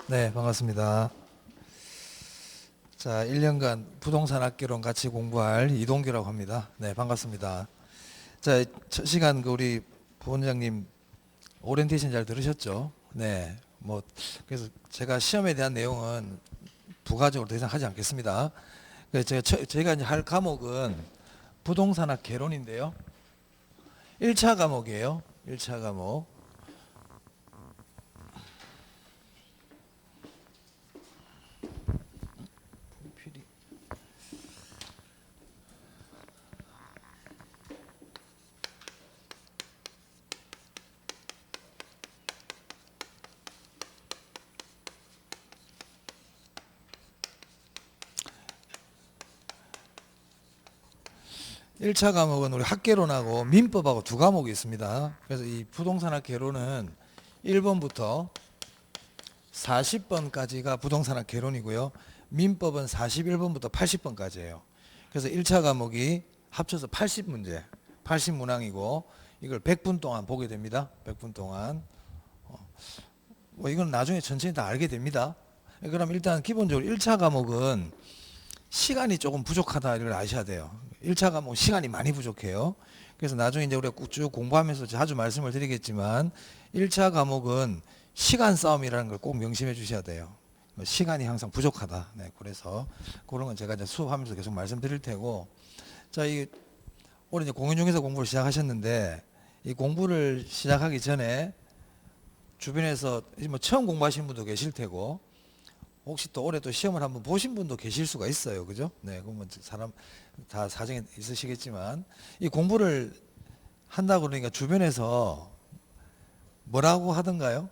네, 반갑습니다. 자, 1년간 부동산 학개론 같이 공부할 이동규라고 합니다. 네, 반갑습니다. 자, 첫 시간 우리 부원장님 오리엔테이션 잘 들으셨죠? 네, 그래서 제가 시험에 대한 내용은 부가적으로 더 이상 하지 않겠습니다. 그래서 제가 이제 할 과목은 부동산학 개론인데요. 1차 과목이에요. 1차 과목. 1차 과목은 우리 학개론하고 민법하고 두 과목이 있습니다. 그래서 이 부동산학 개론은 1번부터 40번까지가 부동산학 개론이고요. 민법은 41번부터 80번까지예요. 그래서 1차 과목이 합쳐서 80문제, 80문항이고 이걸 100분 동안 보게 됩니다. 100분 동안. 이건 나중에 천천히 다 알게 됩니다. 그럼 일단 기본적으로 1차 과목은 시간이 조금 부족하다 이걸 아셔야 돼요. 1차 과목 시간이 많이 부족해요. 그래서 나중에 이제 우리가 쭉 공부하면서 자주 말씀을 드리겠지만 1차 과목은 시간 싸움이라는 걸 꼭 명심해 주셔야 돼요. 시간이 항상 부족하다. 네, 그래서 그런 건 제가 이제 수업하면서 계속 말씀드릴 테고, 자, 올해 이제 공인중개사 공부를 시작하셨는데 이 공부를 시작하기 전에 주변에서 뭐 처음 공부하신 분도 계실 테고 혹시 또 올해 또 시험을 한번 보신 분도 계실 수가 있어요. 그죠? 네, 그러면 사람 다 사정이 있으시겠지만 이 공부를 한다 그러니까 주변에서 뭐라고 하던가요?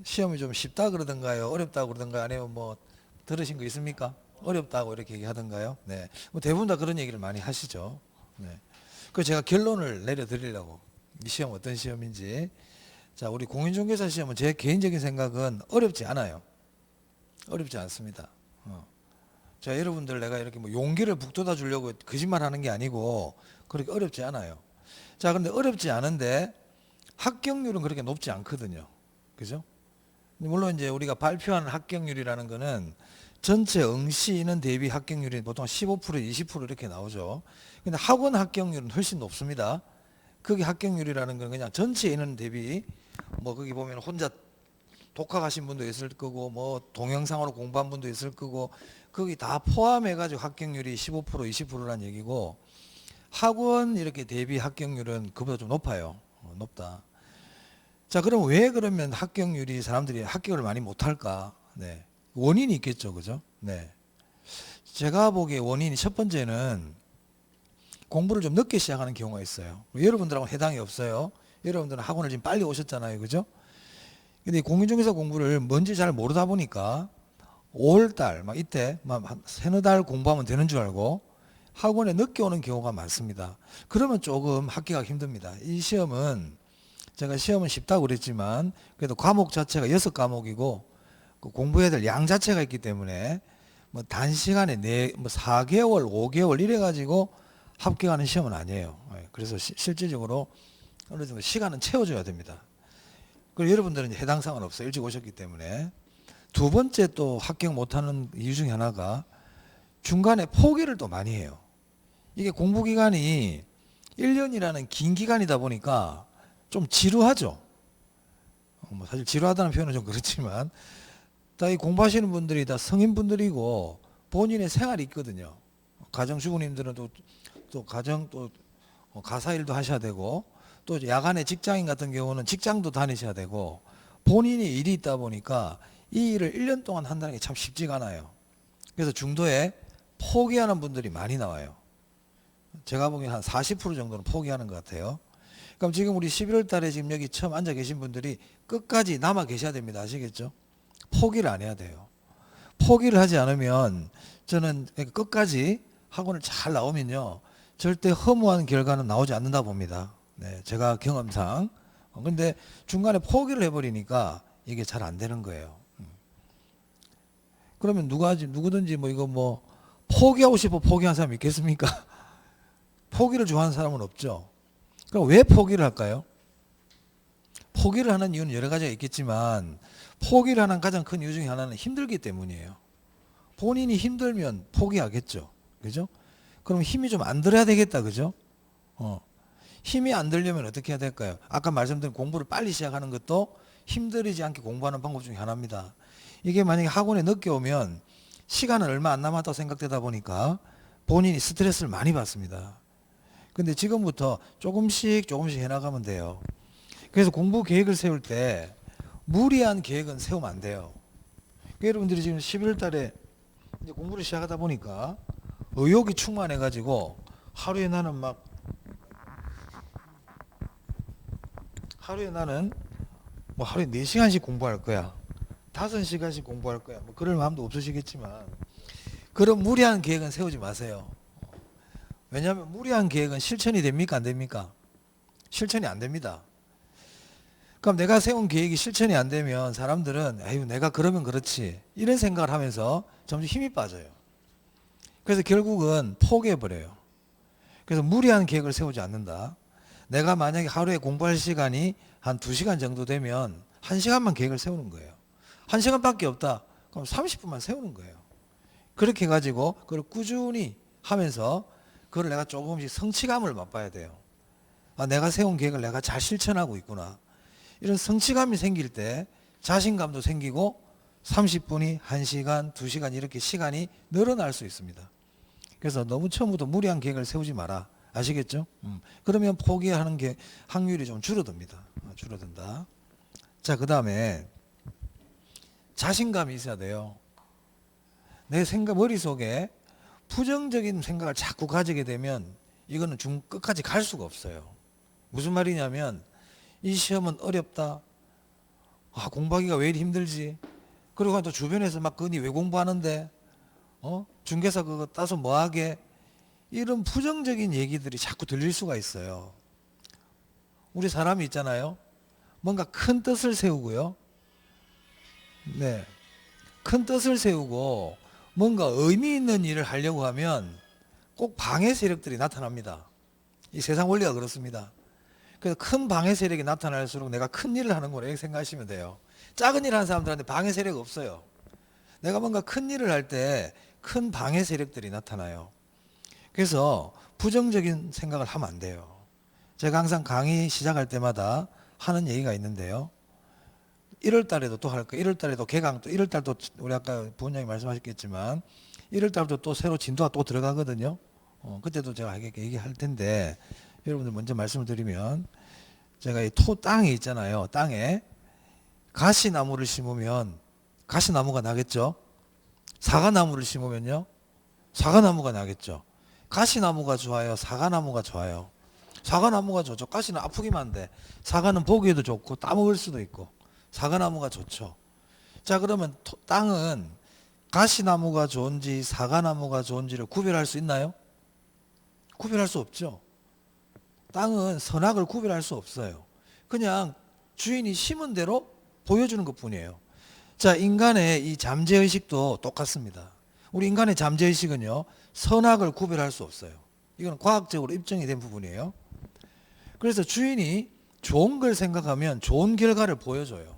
시험이 좀 쉽다 그러던가요? 어렵다 그러던가요? 아니면 뭐 들으신 거 있습니까? 어렵다고 이렇게 얘기하던가요? 네, 뭐 대부분 다 그런 얘기를 많이 하시죠. 네, 그래서 제가 결론을 내려드리려고 이 시험 어떤 시험인지. 자, 우리 공인중개사 시험은 제 개인적인 생각은 어렵지 않아요. 어렵지 않습니다. 자, 여러분들 내가 이렇게 뭐 용기를 북돋아 주려고 거짓말 하는 게 아니고 그렇게 어렵지 않아요. 자, 근데 어렵지 않은데 합격률은 그렇게 높지 않거든요. 그죠? 물론 이제 우리가 발표하는 합격률이라는 거는 전체 응시 인원 대비 합격률이 보통 15% 20% 이렇게 나오죠. 근데 학원 합격률은 훨씬 높습니다. 거기 합격률이라는 건 그냥 전체 인원 대비 뭐 거기 보면 혼자 독학하신 분도 있을 거고 뭐 동영상으로 공부한 분도 있을 거고 거기 다 포함해 가지고 합격률이 15% 20%라는 얘기고 학원 이렇게 대비 합격률은 그보다 좀 높아요. 높다. 자, 그럼 왜 그러면 합격률이 사람들이 합격을 많이 못할까? 네, 원인이 있겠죠, 그죠? 네, 제가 보기에 원인이 첫 번째는 공부를 좀 늦게 시작하는 경우가 있어요. 여러분들하고는 해당이 없어요. 여러분들은 학원을 지금 빨리 오셨잖아요, 그죠? 근데 공인중개사 공부를 뭔지 잘 모르다 보니까 5월달 막 이때 막 한 세너 달 공부하면 되는 줄 알고 학원에 늦게 오는 경우가 많습니다. 그러면 조금 합격하기 힘듭니다. 이 시험은 제가 시험은 쉽다고 그랬지만 그래도 과목 자체가 6과목이고 그 공부해야 될 양 자체가 있기 때문에 뭐 단시간에 뭐 4개월, 5개월 이래 가지고 합격하는 시험은 아니에요. 그래서 실질적으로 어느 정도 시간은 채워줘야 됩니다. 그리고 여러분들은 해당 사항은 없어요. 일찍 오셨기 때문에. 두 번째 또 합격 못하는 이유 중에 하나가 중간에 포기를 또 많이 해요. 이게 공부 기간이 1년이라는 긴 기간이다 보니까 좀 지루하죠. 뭐 사실 지루하다는 표현은 좀 그렇지만 다 이 공부하시는 분들이 다 성인분들이고 본인의 생활이 있거든요. 가정주부님들은 또 가정 또 가사일도 하셔야 되고 또 야간에 직장인 같은 경우는 직장도 다니셔야 되고 본인이 일이 있다 보니까 이 일을 1년 동안 한다는 게 참 쉽지가 않아요. 그래서 중도에 포기하는 분들이 많이 나와요. 제가 보기엔 한 40% 정도는 포기하는 것 같아요. 그럼 지금 우리 11월 달에 지금 여기 처음 앉아 계신 분들이 끝까지 남아 계셔야 됩니다. 아시겠죠? 포기를 안 해야 돼요. 포기를 하지 않으면 저는 끝까지 학원을 잘 나오면요. 절대 허무한 결과는 나오지 않는다 봅니다. 네, 제가 경험상. 근데 중간에 포기를 해버리니까 이게 잘 안 되는 거예요. 그러면 누구든지 뭐 이거 뭐 포기하고 싶어 포기한 사람 있겠습니까? 포기를 좋아하는 사람은 없죠. 그럼 왜 포기를 할까요? 포기를 하는 이유는 여러 가지가 있겠지만 포기를 하는 가장 큰 이유 중에 하나는 힘들기 때문이에요. 본인이 힘들면 포기하겠죠. 그죠? 그럼 힘이 좀 안 들어야 되겠다. 그죠? 힘이 안 들려면 어떻게 해야 될까요? 아까 말씀드린 공부를 빨리 시작하는 것도 힘들이지 않게 공부하는 방법 중에 하나입니다. 이게 만약에 학원에 늦게 오면 시간은 얼마 안 남았다고 생각되다 보니까 본인이 스트레스를 많이 받습니다. 근데 지금부터 조금씩 해나가면 돼요. 그래서 공부 계획을 세울 때 무리한 계획은 세우면 안 돼요. 여러분들이 지금 11월 달에 이제 공부를 시작하다 보니까 의욕이 충만해가지고 하루에 나는 뭐 하루에 4시간씩 공부할 거야. 5시간씩 공부할 거야. 뭐 그럴 마음도 없으시겠지만 그런 무리한 계획은 세우지 마세요. 왜냐하면 무리한 계획은 실천이 됩니까? 안 됩니까? 실천이 안 됩니다. 그럼 내가 세운 계획이 실천이 안 되면 사람들은 아유 내가 그러면 그렇지 이런 생각을 하면서 점점 힘이 빠져요. 그래서 결국은 포기해버려요. 그래서 무리한 계획을 세우지 않는다. 내가 만약에 하루에 공부할 시간이 한 2시간 정도 되면 1시간만 계획을 세우는 거예요. 1시간밖에 없다. 그럼 30분만 세우는 거예요. 그렇게 해가지고 그걸 꾸준히 하면서 그걸 내가 조금씩 성취감을 맛봐야 돼요. 아, 내가 세운 계획을 내가 잘 실천하고 있구나. 이런 성취감이 생길 때 자신감도 생기고 30분이 1시간, 2시간 이렇게 시간이 늘어날 수 있습니다. 그래서 너무 처음부터 무리한 계획을 세우지 마라. 아시겠죠? 그러면 포기하는 게 확률이 좀 줄어듭니다. 줄어든다. 자, 그 다음에 자신감이 있어야 돼요. 내 생각, 머릿속에 부정적인 생각을 자꾸 가지게 되면 이거는 끝까지 갈 수가 없어요. 무슨 말이냐면 이 시험은 어렵다. 아, 공부하기가 왜 이리 힘들지? 그리고 또 주변에서 막 그니 왜 공부하는데? 중개사 그거 따서 뭐 하게? 이런 부정적인 얘기들이 자꾸 들릴 수가 있어요. 우리 사람이 있잖아요. 뭔가 큰 뜻을 세우고요. 네. 큰 뜻을 세우고 뭔가 의미 있는 일을 하려고 하면 꼭 방해 세력들이 나타납니다. 이 세상 원리가 그렇습니다. 그래서 큰 방해 세력이 나타날수록 내가 큰 일을 하는 거라 이렇게 생각하시면 돼요. 작은 일 하는 사람들한테 방해 세력이 없어요. 내가 뭔가 큰 일을 할 때 큰 방해 세력들이 나타나요. 그래서 부정적인 생각을 하면 안 돼요. 제가 항상 강의 시작할 때마다 하는 얘기가 있는데요. 1월 달에도 또 할 거예요. 1월 달에도 개강, 또 1월 달도 우리 아까 부원장님 말씀하셨겠지만 1월 달부터 또 새로 진도가 또 들어가거든요. 그때도 제가 얘기할 텐데 여러분들 먼저 말씀을 드리면 제가 이 땅에 있잖아요. 땅에 가시나무를 심으면 가시나무가 나겠죠. 사과나무를 심으면요. 사과나무가 나겠죠. 가시나무가 좋아요? 사과나무가 좋아요? 사과나무가 좋죠. 가시는 아프기만 한데 사과는 보기에도 좋고 따먹을 수도 있고 사과나무가 좋죠. 자, 그러면 땅은 가시나무가 좋은지 사과나무가 좋은지를 구별할 수 있나요? 구별할 수 없죠. 땅은 선악을 구별할 수 없어요. 그냥 주인이 심은 대로 보여주는 것뿐이에요. 자, 인간의 이 잠재의식도 똑같습니다. 우리 인간의 잠재의식은요, 선악을 구별할 수 없어요. 이건 과학적으로 입증이 된 부분이에요. 그래서 주인이 좋은 걸 생각하면 좋은 결과를 보여줘요.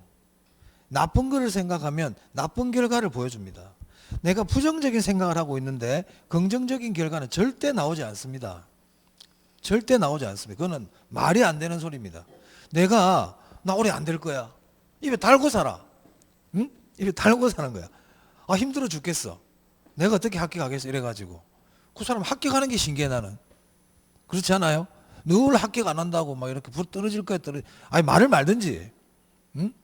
나쁜 거를 생각하면 나쁜 결과를 보여줍니다. 내가 부정적인 생각을 하고 있는데 긍정적인 결과는 절대 나오지 않습니다. 절대 나오지 않습니다. 그거는 말이 안 되는 소리입니다. 나 오래 안 될 거야. 입에 달고 살아. 응? 입에 달고 사는 거야. 아, 힘들어 죽겠어. 내가 어떻게 합격하겠어? 이래가지고. 그 사람 합격하는 게 신기해, 나는. 그렇지 않아요? 늘 합격 안 한다고 막 이렇게 떨어질 거야, 아니, 말을 말든지. 응?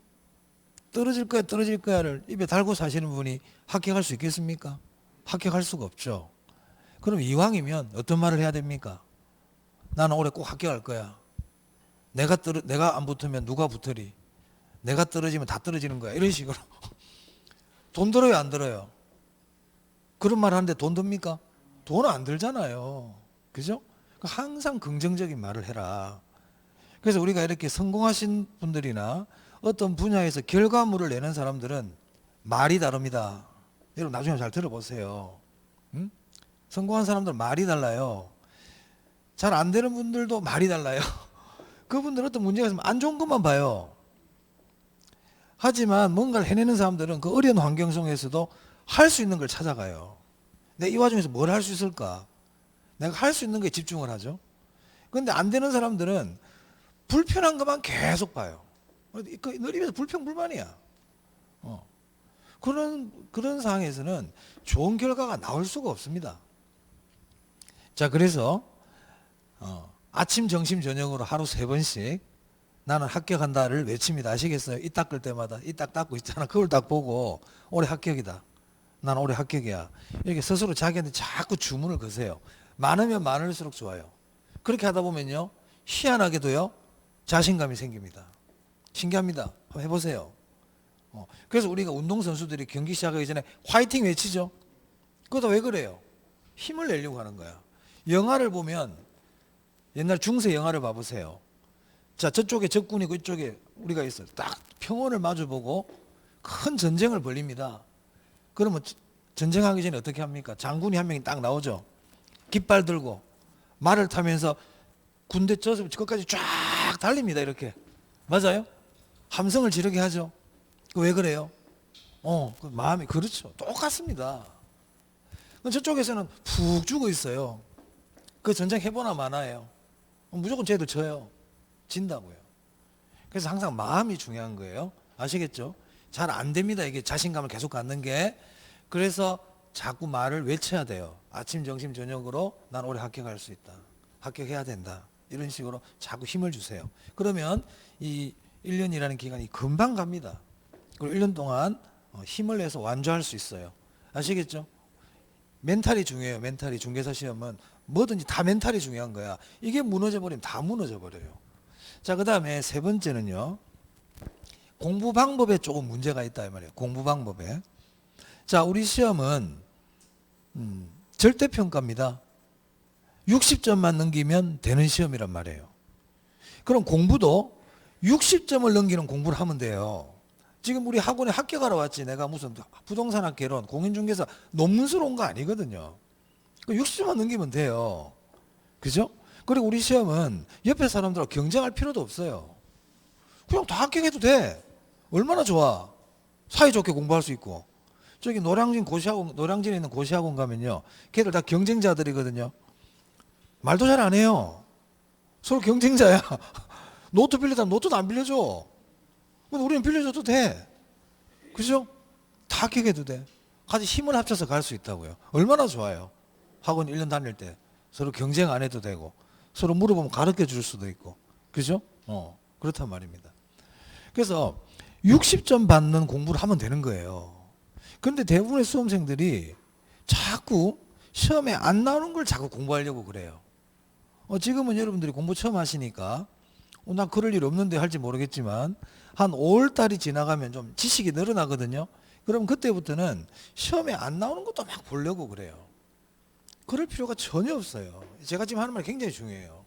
떨어질 거야를 입에 달고 사시는 분이 합격할 수 있겠습니까? 합격할 수가 없죠. 그럼 이왕이면 어떤 말을 해야 됩니까? 나는 올해 꼭 합격할 거야. 내가 안 붙으면 누가 붙으리? 내가 떨어지면 다 떨어지는 거야. 이런 식으로. 돈 들어요, 안 들어요? 그런 말 하는데 돈 듭니까? 돈 안 들잖아요. 그죠? 항상 긍정적인 말을 해라. 그래서 우리가 이렇게 성공하신 분들이나 어떤 분야에서 결과물을 내는 사람들은 말이 다릅니다. 여러분 나중에 잘 들어보세요. 응? 성공한 사람들은 말이 달라요. 잘 안 되는 분들도 말이 달라요. 그분들은 어떤 문제가 있으면 안 좋은 것만 봐요. 하지만 뭔가를 해내는 사람들은 그 어려운 환경 속에서도 할 수 있는 걸 찾아가요. 내가 이 와중에서 뭘 할 수 있을까? 내가 할 수 있는 거에 집중을 하죠. 그런데 안 되는 사람들은 불편한 것만 계속 봐요. 늘 입에서 불평불만이야. 그런 상황에서는 좋은 결과가 나올 수가 없습니다. 자, 그래서 아침, 점심, 저녁으로 하루 3번씩 나는 합격한다를 외칩니다. 아시겠어요? 이 닦을 때마다 이 딱 닦고 있잖아. 그걸 딱 보고 올해 합격이다. 나는 올해 합격이야. 이렇게 스스로 자기한테 자꾸 주문을 거세요. 많으면 많을수록 좋아요. 그렇게 하다 보면요, 희한하게도요, 자신감이 생깁니다. 신기합니다. 한번 해보세요. 그래서 우리가 운동선수들이 경기 시작하기 전에 화이팅 외치죠. 그것도 왜 그래요? 힘을 내려고 하는 거야. 영화를 보면 옛날 중세 영화를 봐보세요. 자, 저쪽에 적군이 있고 이쪽에 우리가 있어요. 딱 평원을 마주보고 큰 전쟁을 벌립니다. 그러면 전쟁하기 전에 어떻게 합니까? 장군이 한 명이 딱 나오죠. 깃발 들고 말을 타면서 군대 저까지 쫙 달립니다. 이렇게. 맞아요? 함성을 지르게 하죠. 왜 그래요? 그 마음이 그렇죠. 똑같습니다. 저쪽에서는 푹 죽어 있어요. 그 전쟁 해보나 마나예요. 무조건 쟤들 져요. 진다고요. 그래서 항상 마음이 중요한 거예요. 아시겠죠? 잘 안 됩니다. 이게 자신감을 계속 갖는 게. 그래서 자꾸 말을 외쳐야 돼요. 아침, 점심, 저녁으로 난 올해 합격할 수 있다. 합격해야 된다. 이런 식으로 자꾸 힘을 주세요. 그러면 이 1년이라는 기간이 금방 갑니다. 그리고 1년 동안 힘을 내서 완주할 수 있어요. 아시겠죠? 멘탈이 중요해요. 멘탈이 중개사 시험은 뭐든지 다 멘탈이 중요한 거야. 이게 무너져 버리면 다 무너져 버려요. 자, 그 다음에 3번째는요. 공부 방법에 조금 문제가 있다 이 말이에요. 공부 방법에. 자, 우리 시험은 절대평가입니다. 60점만 넘기면 되는 시험이란 말이에요. 그럼 공부도 60점을 넘기는 공부를 하면 돼요. 지금 우리 학원에 합격하러 왔지. 내가 무슨 부동산학 개론, 공인중개사 논문서로 온 거 아니거든요. 60점만 넘기면 돼요. 그죠? 그리고 우리 시험은 옆에 사람들하고 경쟁할 필요도 없어요. 그냥 다 합격해도 돼. 얼마나 좋아. 사이좋게 공부할 수 있고. 저기 노량진에 있는 고시학원 가면요. 걔들 다 경쟁자들이거든요. 말도 잘 안 해요. 서로 경쟁자야. 노트 빌리다 노트도 안 빌려줘. 근데 우리는 빌려줘도 돼. 그죠? 다 합격해도 돼. 같이 힘을 합쳐서 갈 수 있다고요. 얼마나 좋아요. 학원 1년 다닐 때. 서로 경쟁 안 해도 되고. 서로 물어보면 가르쳐 줄 수도 있고. 그죠? 그렇단 말입니다. 그래서 60점 받는 공부를 하면 되는 거예요. 그런데 대부분의 수험생들이 자꾸 시험에 안 나오는 걸 자꾸 공부하려고 그래요. 지금은 여러분들이 공부 처음 하시니까 나 그럴 일 없는데 할지 모르겠지만 한 5월달이 지나가면 좀 지식이 늘어나거든요. 그럼 그때부터는 시험에 안 나오는 것도 막 보려고 그래요. 그럴 필요가 전혀 없어요. 제가 지금 하는 말이 굉장히 중요해요.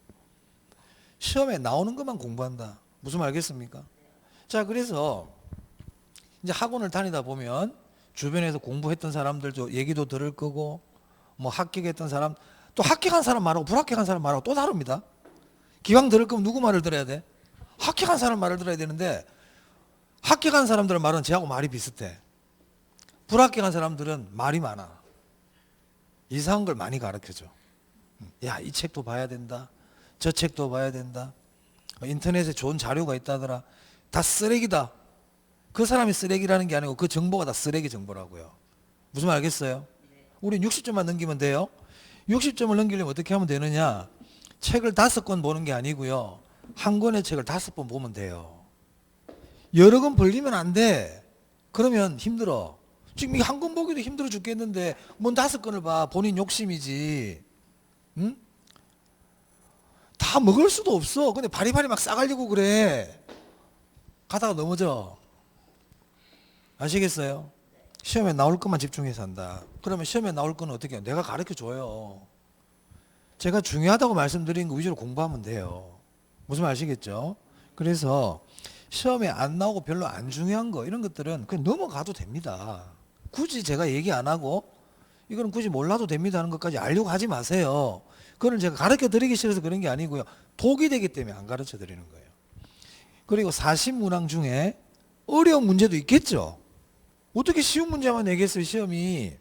시험에 나오는 것만 공부한다. 무슨 말 알겠습니까? 자, 그래서 이제 학원을 다니다 보면 주변에서 공부했던 사람들도 얘기도 들을 거고 뭐 합격했던 사람 또 합격한 사람 말하고 불합격한 사람 말하고 또 다릅니다. 기왕 들을 거면 누구 말을 들어야 돼? 합격한 사람 말을 들어야 되는데 합격한 사람들의 말은 저하고 말이 비슷해. 불합격한 사람들은 말이 많아. 이상한 걸 많이 가르쳐줘. 야, 이 책도 봐야 된다. 저 책도 봐야 된다. 인터넷에 좋은 자료가 있다더라. 다 쓰레기다. 그 사람이 쓰레기라는 게 아니고 그 정보가 다 쓰레기 정보라고요. 무슨 말 알겠어요? 우리 60점만 넘기면 돼요. 60점을 넘기려면 어떻게 하면 되느냐? 책을 5권 보는 게 아니고요. 한 권의 책을 5번 보면 돼요. 여러 권 벌리면 안 돼. 그러면 힘들어. 지금 한 권 보기도 힘들어 죽겠는데 뭔 5권을 봐. 본인 욕심이지. 응? 다 먹을 수도 없어. 근데 바리바리 막 싸가려고 그래. 가다가 넘어져. 아시겠어요? 시험에 나올 것만 집중해서 한다. 그러면 시험에 나올 거는 어떻게 해요? 내가 가르쳐 줘요. 제가 중요하다고 말씀드린 거 위주로 공부하면 돼요. 무슨 말 아시겠죠? 그래서 시험에 안 나오고 별로 안 중요한 거 이런 것들은 그냥 넘어가도 됩니다. 굳이 제가 얘기 안 하고 이거는 굳이 몰라도 됩니다 하는 것까지 알려고 하지 마세요. 그거는 제가 가르쳐 드리기 싫어서 그런 게 아니고요. 독이 되기 때문에 안 가르쳐 드리는 거예요. 그리고 40문항 중에 어려운 문제도 있겠죠. 어떻게 쉬운 문제만 내겠어요, 시험이.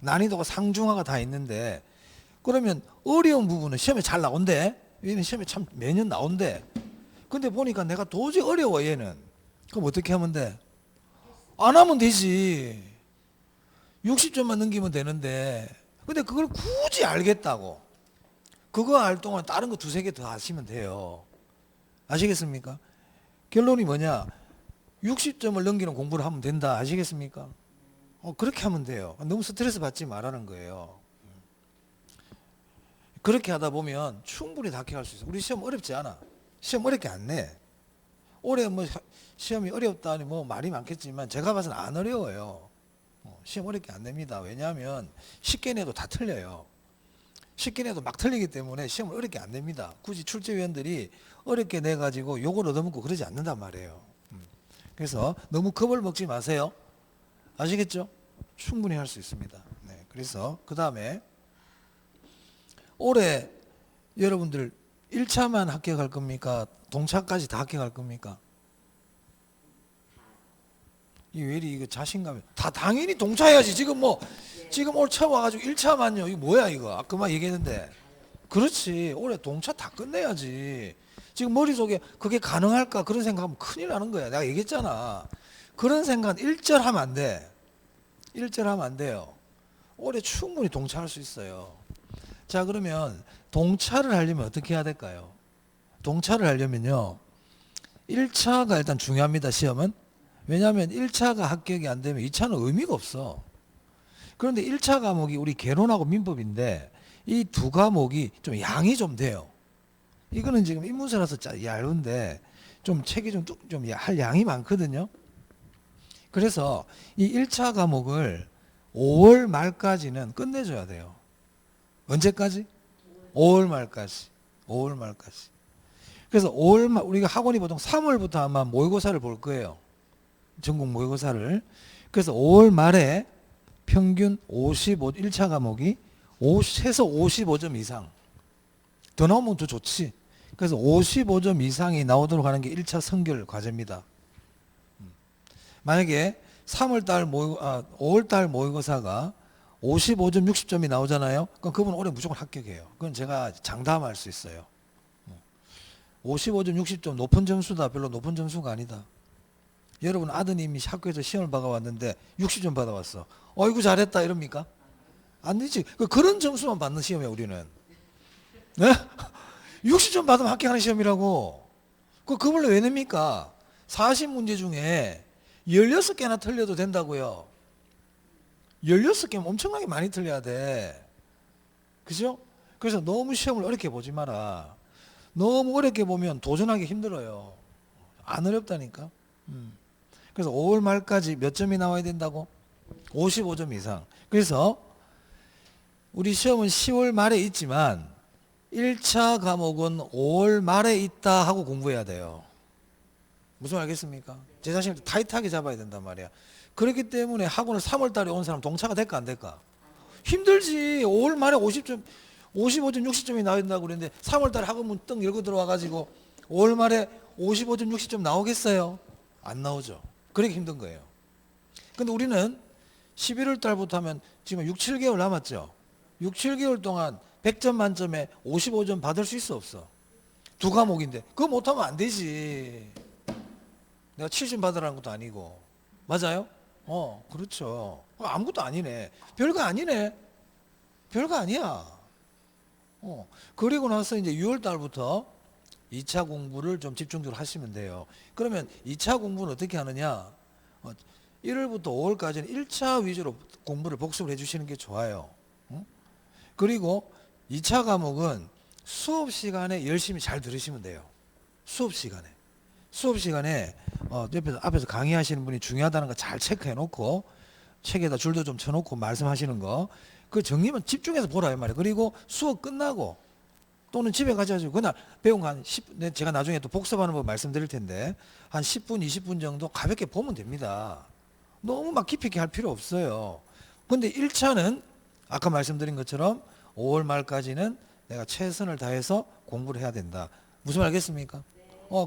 난이도가 상중하가 다 있는데. 그러면 어려운 부분은 시험에 잘 나온대. 얘는 시험에 참 매년 나온대. 근데 보니까 내가 도저히 어려워, 얘는. 그럼 어떻게 하면 돼? 안 하면 되지. 60점만 넘기면 되는데. 근데 그걸 굳이 알겠다고. 그거 알 동안 다른 거 두세 개 더 하시면 돼요. 아시겠습니까? 결론이 뭐냐? 60점을 넘기는 공부를 하면 된다. 아시겠습니까? 그렇게 하면 돼요. 너무 스트레스 받지 말라는 거예요. 그렇게 하다 보면 충분히 다 합격할 수 있어요. 우리 시험 어렵지 않아. 시험 어렵게 안 내. 올해 뭐 시험이 어렵다니 뭐 말이 많겠지만 제가 봐서는 안 어려워요. 시험 어렵게 안 냅니다. 왜냐하면 쉽게 내도 다 틀려요. 쉽게 내도 막 틀리기 때문에 시험을 어렵게 안 냅니다. 굳이 출제위원들이 어렵게 내가지고 욕을 얻어먹고 그러지 않는단 말이에요. 그래서 너무 겁을 먹지 마세요. 아시겠죠? 충분히 할 수 있습니다. 네, 그래서 그 다음에 올해 여러분들 1차만 합격할 겁니까? 동차까지 다 합격할 겁니까? 왜 이리 이거 자신감이 다 당연히 동차해야지. 지금 올 처음 와가지고 1차만요. 이거 뭐야 이거? 아까만 얘기했는데. 그렇지. 올해 동차 다 끝내야지. 지금 머릿속에 그게 가능할까 그런 생각하면 큰일 나는 거야. 내가 얘기했잖아. 그런 생각은 일절하면 안 돼. 일절하면 안 돼요. 올해 충분히 동차할 수 있어요. 자, 그러면 동차를 하려면 어떻게 해야 될까요? 동차를 하려면요. 1차가 일단 중요합니다. 시험은. 왜냐하면 1차가 합격이 안 되면 2차는 의미가 없어. 그런데 1차 과목이 우리 개론하고 민법인데 이 두 과목이 좀 양이 좀 돼요. 이거는 지금 인문서라서 얇은데 좀 책이 좀 할 양이 많거든요. 그래서 이 1차 과목을 5월 말까지는 끝내줘야 돼요. 언제까지? 5월 말까지. 5월 말까지. 그래서 5월 말 우리가 학원이 보통 3월부터 아마 모의고사를 볼 거예요. 전국 모의고사를. 그래서 5월 말에 평균 1차 과목이 최소 55점 이상. 더 나오면 더 좋지. 그래서 55점 이상이 나오도록 하는 게 1차 선결 과제입니다. 만약에 5월달 모의고사가 55점, 60점이 나오잖아요. 그럼 그분은 올해 무조건 합격해요. 그건 제가 장담할 수 있어요. 55점, 60점 높은 점수다. 별로 높은 점수가 아니다. 여러분 아드님이 학교에서 시험을 받아왔는데 60점 받아왔어. 어이구 잘했다 이럽니까? 안 되지. 그런 점수만 받는 시험이야 우리는. 네? 60점 받으면 합격하는 시험이라고. 그걸로 왜 냅니까? 40문제 중에 16개나 틀려도 된다고요. 16개면 엄청나게 많이 틀려야 돼. 그죠? 그래서 너무 시험을 어렵게 보지 마라. 너무 어렵게 보면 도전하기 힘들어요. 안 어렵다니까. 그래서 5월 말까지 몇 점이 나와야 된다고? 55점 이상. 그래서 우리 시험은 10월 말에 있지만 1차 과목은 5월 말에 있다 하고 공부해야 돼요. 무슨 말 알겠습니까? 제 자신을 타이트하게 잡아야 된단 말이야. 그렇기 때문에 학원을 3월 달에 온 사람 동차가 될까 안 될까? 힘들지. 5월 말에 50점, 55점, 60점이 나와야 된다고 그랬는데 3월 달에 학원문 뜬 열고 들어와가지고 5월 말에 55점, 60점 나오겠어요? 안 나오죠. 그러기 힘든 거예요. 근데 우리는 11월 달부터 하면 지금 6, 7개월 남았죠. 6, 7개월 동안 100점 만점에 55점 받을 수 있어 없어? 두 과목인데 그거 못하면 안 되지. 내가 7점 받으라는 것도 아니고. 맞아요? 그렇죠. 아무것도 아니네. 별거 아니네. 별거 아니야. 그리고 나서 이제 6월 달부터 2차 공부를 좀 집중적으로 하시면 돼요. 그러면 2차 공부는 어떻게 하느냐? 1월부터 5월까지는 1차 위주로 공부를 복습을 해주시는 게 좋아요. 그리고 2차 과목은 수업 시간에 열심히 잘 들으시면 돼요. 수업 시간에. 수업 시간에 앞에서 강의하시는 분이 중요하다는 거 잘 체크해 놓고 책에다 줄도 좀 쳐놓고 말씀하시는 거 그 정리만 집중해서 보라 이 말이에요. 그리고 수업 끝나고 또는 집에 가셔가지고 그날 배운 거 한 10분 제가 나중에 또 복습하는 법 말씀드릴 텐데 한 10분 20분 정도 가볍게 보면 됩니다. 너무 막 깊이 있게 할 필요 없어요. 근데 1차는 아까 말씀드린 것처럼 5월 말까지는 내가 최선을 다해서 공부를 해야 된다. 무슨 말 알겠습니까?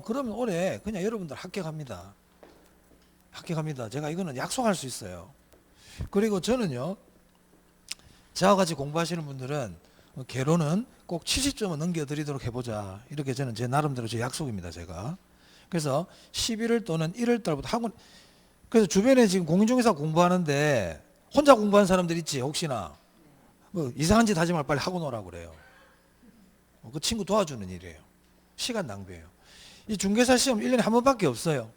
그러면 올해 그냥 여러분들 합격합니다. 합격합니다. 제가 이거는 약속할 수 있어요. 그리고 저는요, 저와 같이 공부하시는 분들은 개론은 꼭 70점은 넘겨드리도록 해보자. 이렇게 저는 제 나름대로 제 약속입니다. 제가. 그래서 11월 또는 1월 달부터 학원, 그래서 주변에 지금 공인중개사 공부하는데 혼자 공부하는 사람들 있지, 혹시나. 뭐 이상한 짓 하지 말고 빨리 학원 오라고 그래요. 그 친구 도와주는 일이에요. 시간 낭비예요. 이 중개사 시험 1년에 한 번밖에 없어요.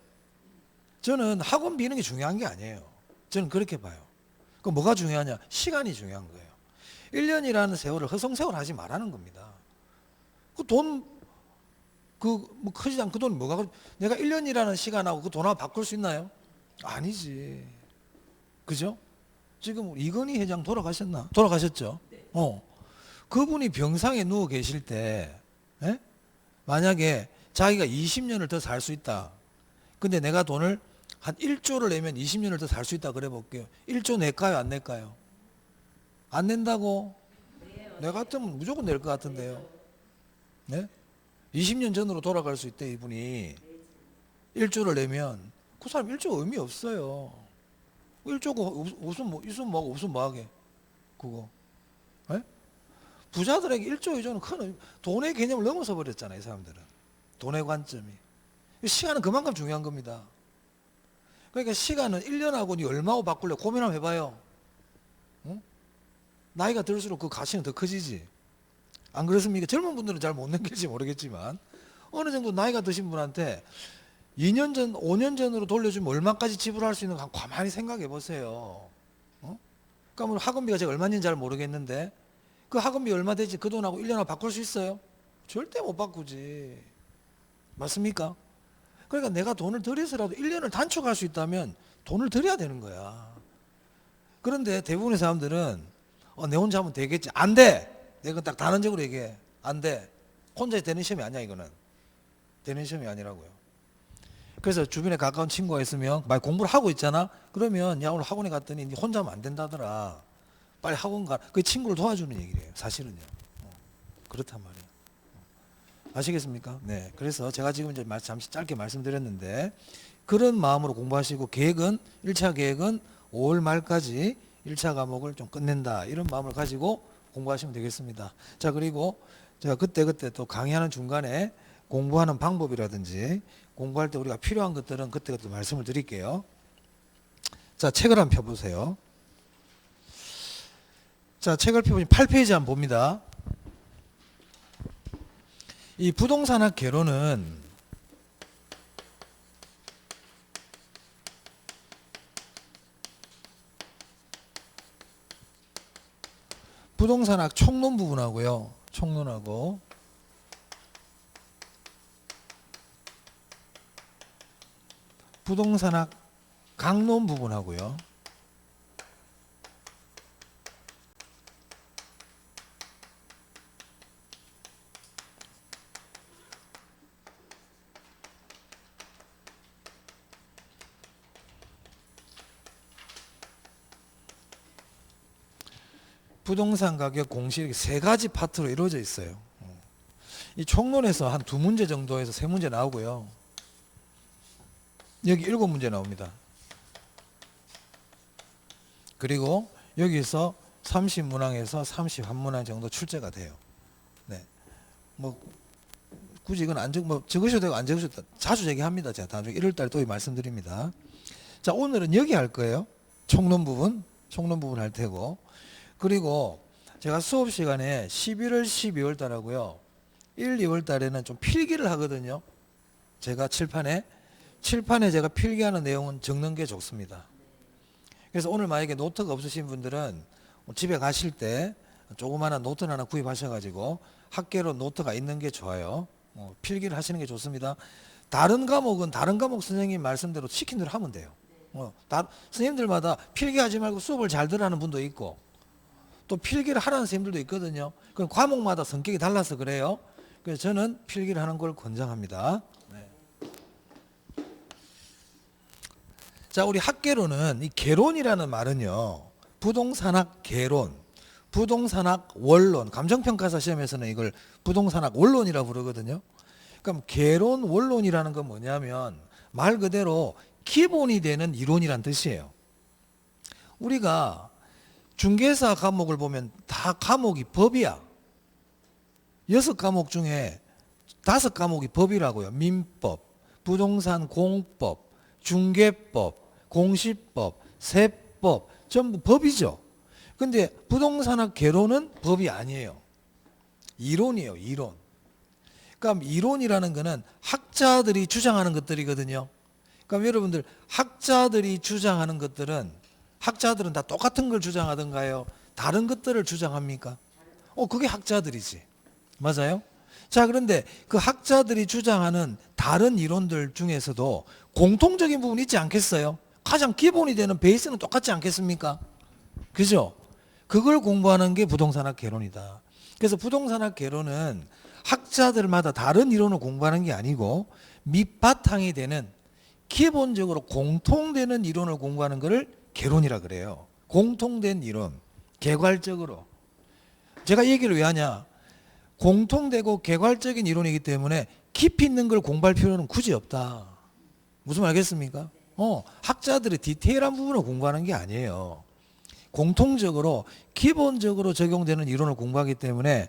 저는 학원 비는 게 중요한 게 아니에요. 저는 그렇게 봐요. 그 뭐가 중요하냐? 시간이 중요한 거예요. 1년이라는 세월을 허송세월 하지 말라는 겁니다. 그 돈, 뭐 크지 않은 그 돈이 뭐가, 내가 1년이라는 시간하고 그 돈하고 바꿀 수 있나요? 아니지. 그죠? 지금 이건희 회장 돌아가셨나? 돌아가셨죠? 그분이 병상에 누워 계실 때, 예? 만약에 자기가 20년을 더 살 수 있다. 근데 내가 돈을 한 1조를 내면 20년을 더 살 수 있다 그래 볼게요. 1조 낼까요? 안 낼까요? 안 낸다고? 내 같으면 무조건 낼 것 같은데요. 네? 20년 전으로 돌아갈 수 있대 이분이. 1조를 내면 그 사람 1조 의미 없어요. 1조가 무슨 뭐 있으면 뭐하고 없으면 뭐하게 그거. 네? 부자들에게 1조 이조는 큰 돈의 개념을 넘어서 버렸잖아요. 이 사람들은. 돈의 관점이. 시간은 그만큼 중요한 겁니다. 그러니까 시간은 1년하고 니 얼마하고 바꿀래 고민 한번 해봐요. 응? 나이가 들수록 그 가치는 더 커지지. 안 그렇습니까? 젊은 분들은 잘 못 느낄지 모르겠지만 어느 정도 나이가 드신 분한테 2년 전, 5년 전으로 돌려주면 얼마까지 지불할 수 있는가 가만히 생각해 보세요. 그러니까 뭐 학원비가 제가 얼마인지 잘 모르겠는데 그 학원비 얼마 되지 그 돈하고 1년하고 바꿀 수 있어요? 절대 못 바꾸지. 맞습니까? 그러니까 내가 돈을 들여서라도 1년을 단축할 수 있다면 돈을 들여야 되는 거야. 그런데 대부분의 사람들은 내 혼자 하면 되겠지. 안 돼. 내가 딱 단언적으로 얘기해. 안 돼. 혼자 되는 시험이 아니야 이거는. 되는 시험이 아니라고요. 그래서 주변에 가까운 친구가 있으면 막 공부를 하고 있잖아. 그러면 야 오늘 학원에 갔더니 니 혼자 하면 안 된다더라. 빨리 학원 가. 그 친구를 도와주는 얘기예요. 사실은요. 그렇단 말이에요. 아시겠습니까? 네. 그래서 제가 지금 이제 잠시 짧게 말씀드렸는데 그런 마음으로 공부하시고 계획은 1차 계획은 5월 말까지 1차 과목을 좀 끝낸다. 이런 마음을 가지고 공부하시면 되겠습니다. 자, 그리고 제가 그때 또 강의하는 중간에 공부하는 방법이라든지 공부할 때 우리가 필요한 것들은 그때 말씀을 드릴게요. 자, 책을 한번 펴보세요. 자, 책을 펴보시면 8페이지 한번 봅니다. 이 부동산학 개론은 부동산학 총론 부분하고요. 총론하고 부동산학 강론 부분하고요. 부동산 가격 공식이 세 가지 파트로 이루어져 있어요. 이 총론에서 한 2문제 정도에서 3문제 나오고요. 여기 7문제 나옵니다. 그리고 여기서 30문항에서 31문항 정도 출제가 돼요. 네. 뭐 굳이 이건 적으셔도 되고 안 적으셔도 되고 자주 얘기합니다. 제가 나중에 1월달에 또 말씀드립니다. 자, 오늘은 여기 할 거예요. 총론 부분 할 테고. 그리고 제가 수업 시간에 11월, 12월 달하고요. 1, 2월 달에는 좀 필기를 하거든요. 제가 칠판에 제가 필기하는 내용은 적는 게 좋습니다. 그래서 오늘 만약에 노트가 없으신 분들은 집에 가실 때 조그마한 노트 하나 구입하셔가지고 학계로 노트가 있는 게 좋아요. 필기를 하시는 게 좋습니다. 다른 과목 선생님 말씀대로 시킨 대로 하면 돼요. 선생님들마다 필기하지 말고 수업을 잘 들으라는 분도 있고 또 필기를 하라는 선생님들도 있거든요. 그럼 과목마다 성격이 달라서 그래요. 그래서 저는 필기를 하는 걸 권장합니다. 네. 자, 우리 학개론은 이 개론이라는 말은요. 부동산학 개론, 부동산학 원론, 감정평가사 시험에서는 이걸 부동산학 원론이라고 부르거든요. 그럼 개론, 원론이라는 건 뭐냐면 말 그대로 기본이 되는 이론이란 뜻이에요. 우리가 중개사 과목을 보면 다 과목이 법이야. 6과목 중에 5과목이 법이라고요. 민법, 부동산 공법, 중개법, 공시법, 세법, 전부 법이죠. 근데 부동산학 개론은 법이 아니에요. 이론이에요, 이론. 그러니까 이론이라는 거는 학자들이 주장하는 것들이거든요. 그러니까 여러분들 학자들이 주장하는 것들은 학자들은 다 똑같은 걸 주장하던가요? 다른 것들을 주장합니까? 그게 학자들이지. 맞아요? 자, 그런데 그 학자들이 주장하는 다른 이론들 중에서도 공통적인 부분이 있지 않겠어요? 가장 기본이 되는 베이스는 똑같지 않겠습니까? 그죠? 그걸 공부하는 게 부동산학 개론이다. 그래서 부동산학 개론은 학자들마다 다른 이론을 공부하는 게 아니고 밑바탕이 되는 기본적으로 공통되는 이론을 공부하는 것을 개론이라 그래요. 공통된 이론, 개괄적으로. 제가 이 얘기를 왜 하냐? 공통되고 개괄적인 이론이기 때문에 깊이 있는 걸 공부할 필요는 굳이 없다. 무슨 말 알겠습니까? 학자들이 디테일한 부분을 공부하는 게 아니에요. 공통적으로 기본적으로 적용되는 이론을 공부하기 때문에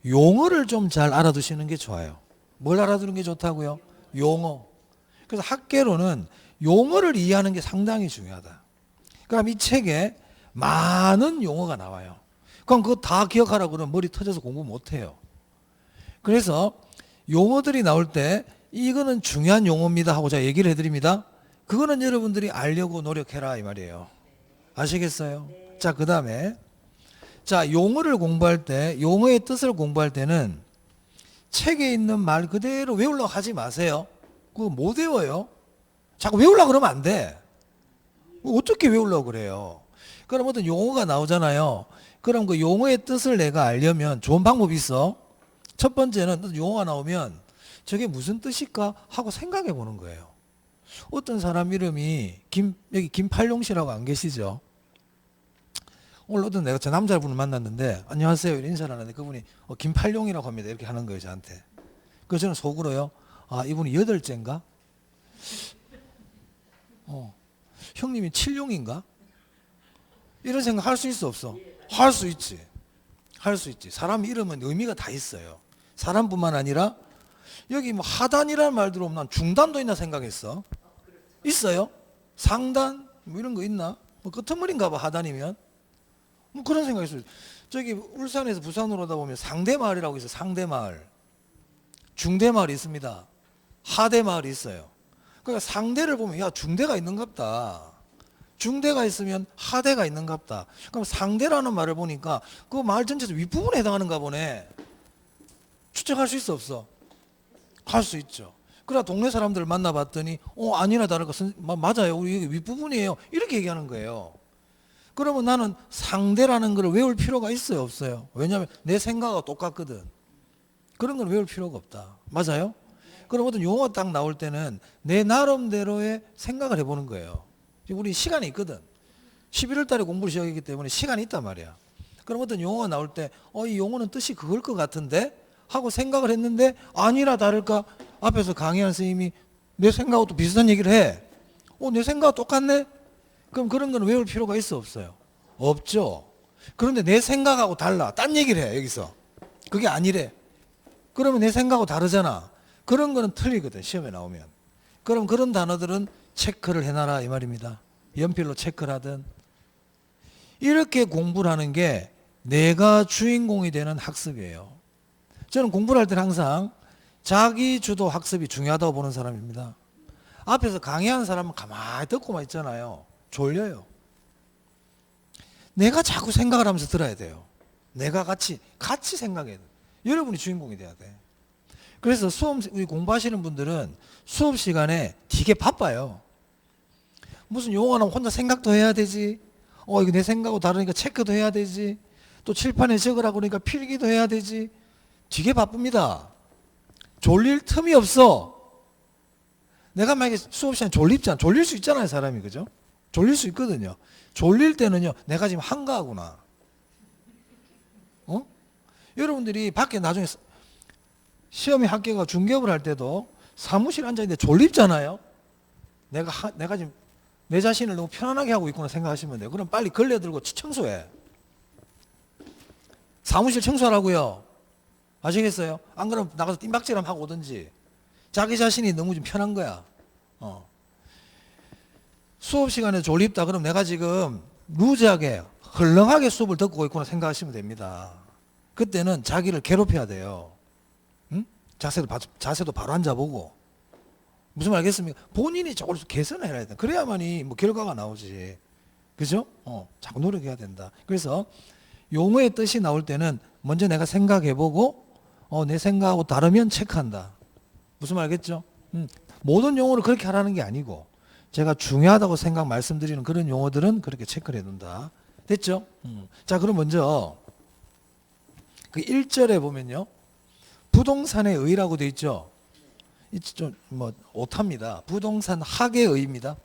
용어를 좀 잘 알아두시는 게 좋아요. 뭘 알아두는 게 좋다고요? 용어. 그래서 학개론은 용어를 이해하는 게 상당히 중요하다. 그럼 이 책에 많은 용어가 나와요. 그럼 그거 다 기억하라고 그러면 머리 터져서 공부 못해요. 그래서 용어들이 나올 때 이거는 중요한 용어입니다 하고 제가 얘기를 해드립니다. 그거는 여러분들이 알려고 노력해라 이 말이에요. 아시겠어요? 자, 그 다음에 자, 용어를 공부할 때, 용어의 뜻을 공부할 때는 책에 있는 말 그대로 외우려고 하지 마세요. 그거 못 외워요. 자꾸 외우려고 그러면 안 돼. 어떻게 외우려고 그래요? 그럼 어떤 용어가 나오잖아요. 그럼 그 용어의 뜻을 내가 알려면 좋은 방법이 있어. 첫 번째는 용어가 나오면 저게 무슨 뜻일까 하고 생각해 보는 거예요. 어떤 사람 이름이 여기 김팔룡 씨라고 안 계시죠? 오늘 어떤 내가 저 남자분을 만났는데 안녕하세요 이렇게 인사를 하는데 그분이 김팔룡이라고 합니다 이렇게 하는 거예요 저한테. 그래서 저는 속으로요, 아 이분이 8째인가? 형님이 7용인가? 이런 생각 할 수 있어 없어? 할 수 있지. 할 수 있지. 사람 이름은 의미가 다 있어요. 사람뿐만 아니라 여기 뭐 하단이라는 말 들어오면 난 중단도 있나 생각했어. 있어요? 상단? 뭐 이런 거 있나? 뭐 끄트머리인가 봐 하단이면. 뭐 그런 생각이 있어요. 저기 울산에서 부산으로 오다 보면 상대마을이라고 있어요. 상대마을. 중대마을이 있습니다. 하대마을이 있어요. 그러니까 상대를 보면 야 중대가 있는갑다. 중대가 있으면 하대가 있는갑다. 그럼 상대라는 말을 보니까 그 말 전체에서 윗부분에 해당하는가 보네. 추측할 수 있어 없어? 할 수 있죠. 그러나 동네 사람들을 만나봤더니 아니나 다를까 맞아요. 우리 여기 윗부분이에요. 이렇게 얘기하는 거예요. 그러면 나는 상대라는 걸 외울 필요가 있어요 없어요? 왜냐하면 내 생각하고 똑같거든. 그런 걸 외울 필요가 없다. 맞아요? 그럼 어떤 용어가 딱 나올 때는 내 나름대로의 생각을 해보는 거예요. 우리 시간이 있거든. 11월 달에 공부를 시작했기 때문에 시간이 있단 말이야. 그럼 어떤 용어가 나올 때 이 용어는 뜻이 그걸 것 같은데? 하고 생각을 했는데 아니나 다를까 앞에서 강의하는 선생님이 내 생각하고 비슷한 얘기를 해. 내 생각과 똑같네? 그럼 그런 건 외울 필요가 있어 없어요? 없죠. 그런데 내 생각하고 달라. 딴 얘기를 해 여기서. 그게 아니래. 그러면 내 생각하고 다르잖아. 그런 거는 틀리거든 시험에 나오면. 그럼 그런 단어들은 체크를 해놔라 이 말입니다. 연필로 체크를 하든. 이렇게 공부를 하는 게 내가 주인공이 되는 학습이에요. 저는 공부를 할 때는 항상 자기 주도 학습이 중요하다고 보는 사람입니다. 앞에서 강의하는 사람은 가만히 듣고만 있잖아요. 졸려요. 내가 자꾸 생각을 하면서 들어야 돼요. 내가 같이 생각해야 돼. 여러분이 주인공이 돼야 돼. 그래서 우리 공부하시는 분들은 수업 시간에 되게 바빠요. 무슨 용어 나오면 혼자 생각도 해야 되지. 이거 내 생각하고 다르니까 체크도 해야 되지. 또 칠판에 적으라고 그러니까 필기도 해야 되지. 되게 바쁩니다. 졸릴 틈이 없어. 내가 만약에 수업 시간에 졸릴 수 있잖아요 사람이. 그죠? 졸릴 수 있거든요. 졸릴 때는요 내가 지금 한가하구나. 여러분들이 밖에 나중에 시험에 합격하고 중개업을 할 때도 사무실 앉아있는데 졸립잖아요. 내가 지금 내 자신을 너무 편안하게 하고 있구나 생각하시면 돼요. 그럼 빨리 걸레들고 청소해. 사무실 청소하라고요. 아시겠어요? 안 그러면 나가서 뜀박질함 하고 오든지. 자기 자신이 너무 좀 편한 거야. 수업 시간에 졸립다. 그럼 내가 지금 루즈하게 헐렁하게 수업을 듣고 있구나 생각하시면 됩니다. 그때는 자기를 괴롭혀야 돼요. 응? 자세도 바로 앉아보고. 무슨 말 알겠습니까? 본인이 저걸 개선을 해야 돼. 그래야만이 뭐 결과가 나오지. 그죠? 자꾸 노력해야 된다. 그래서 용어의 뜻이 나올 때는 먼저 내가 생각해보고 내 생각하고 다르면 체크한다. 무슨 말 알겠죠? 모든 용어를 그렇게 하라는 게 아니고 제가 중요하다고 말씀드리는 그런 용어들은 그렇게 체크를 해둔다. 됐죠? 자, 그럼 먼저 그 1절에 보면요. 부동산의 의라고 돼 있죠? 좀 오타입니다. 부동산 학의 의입니다.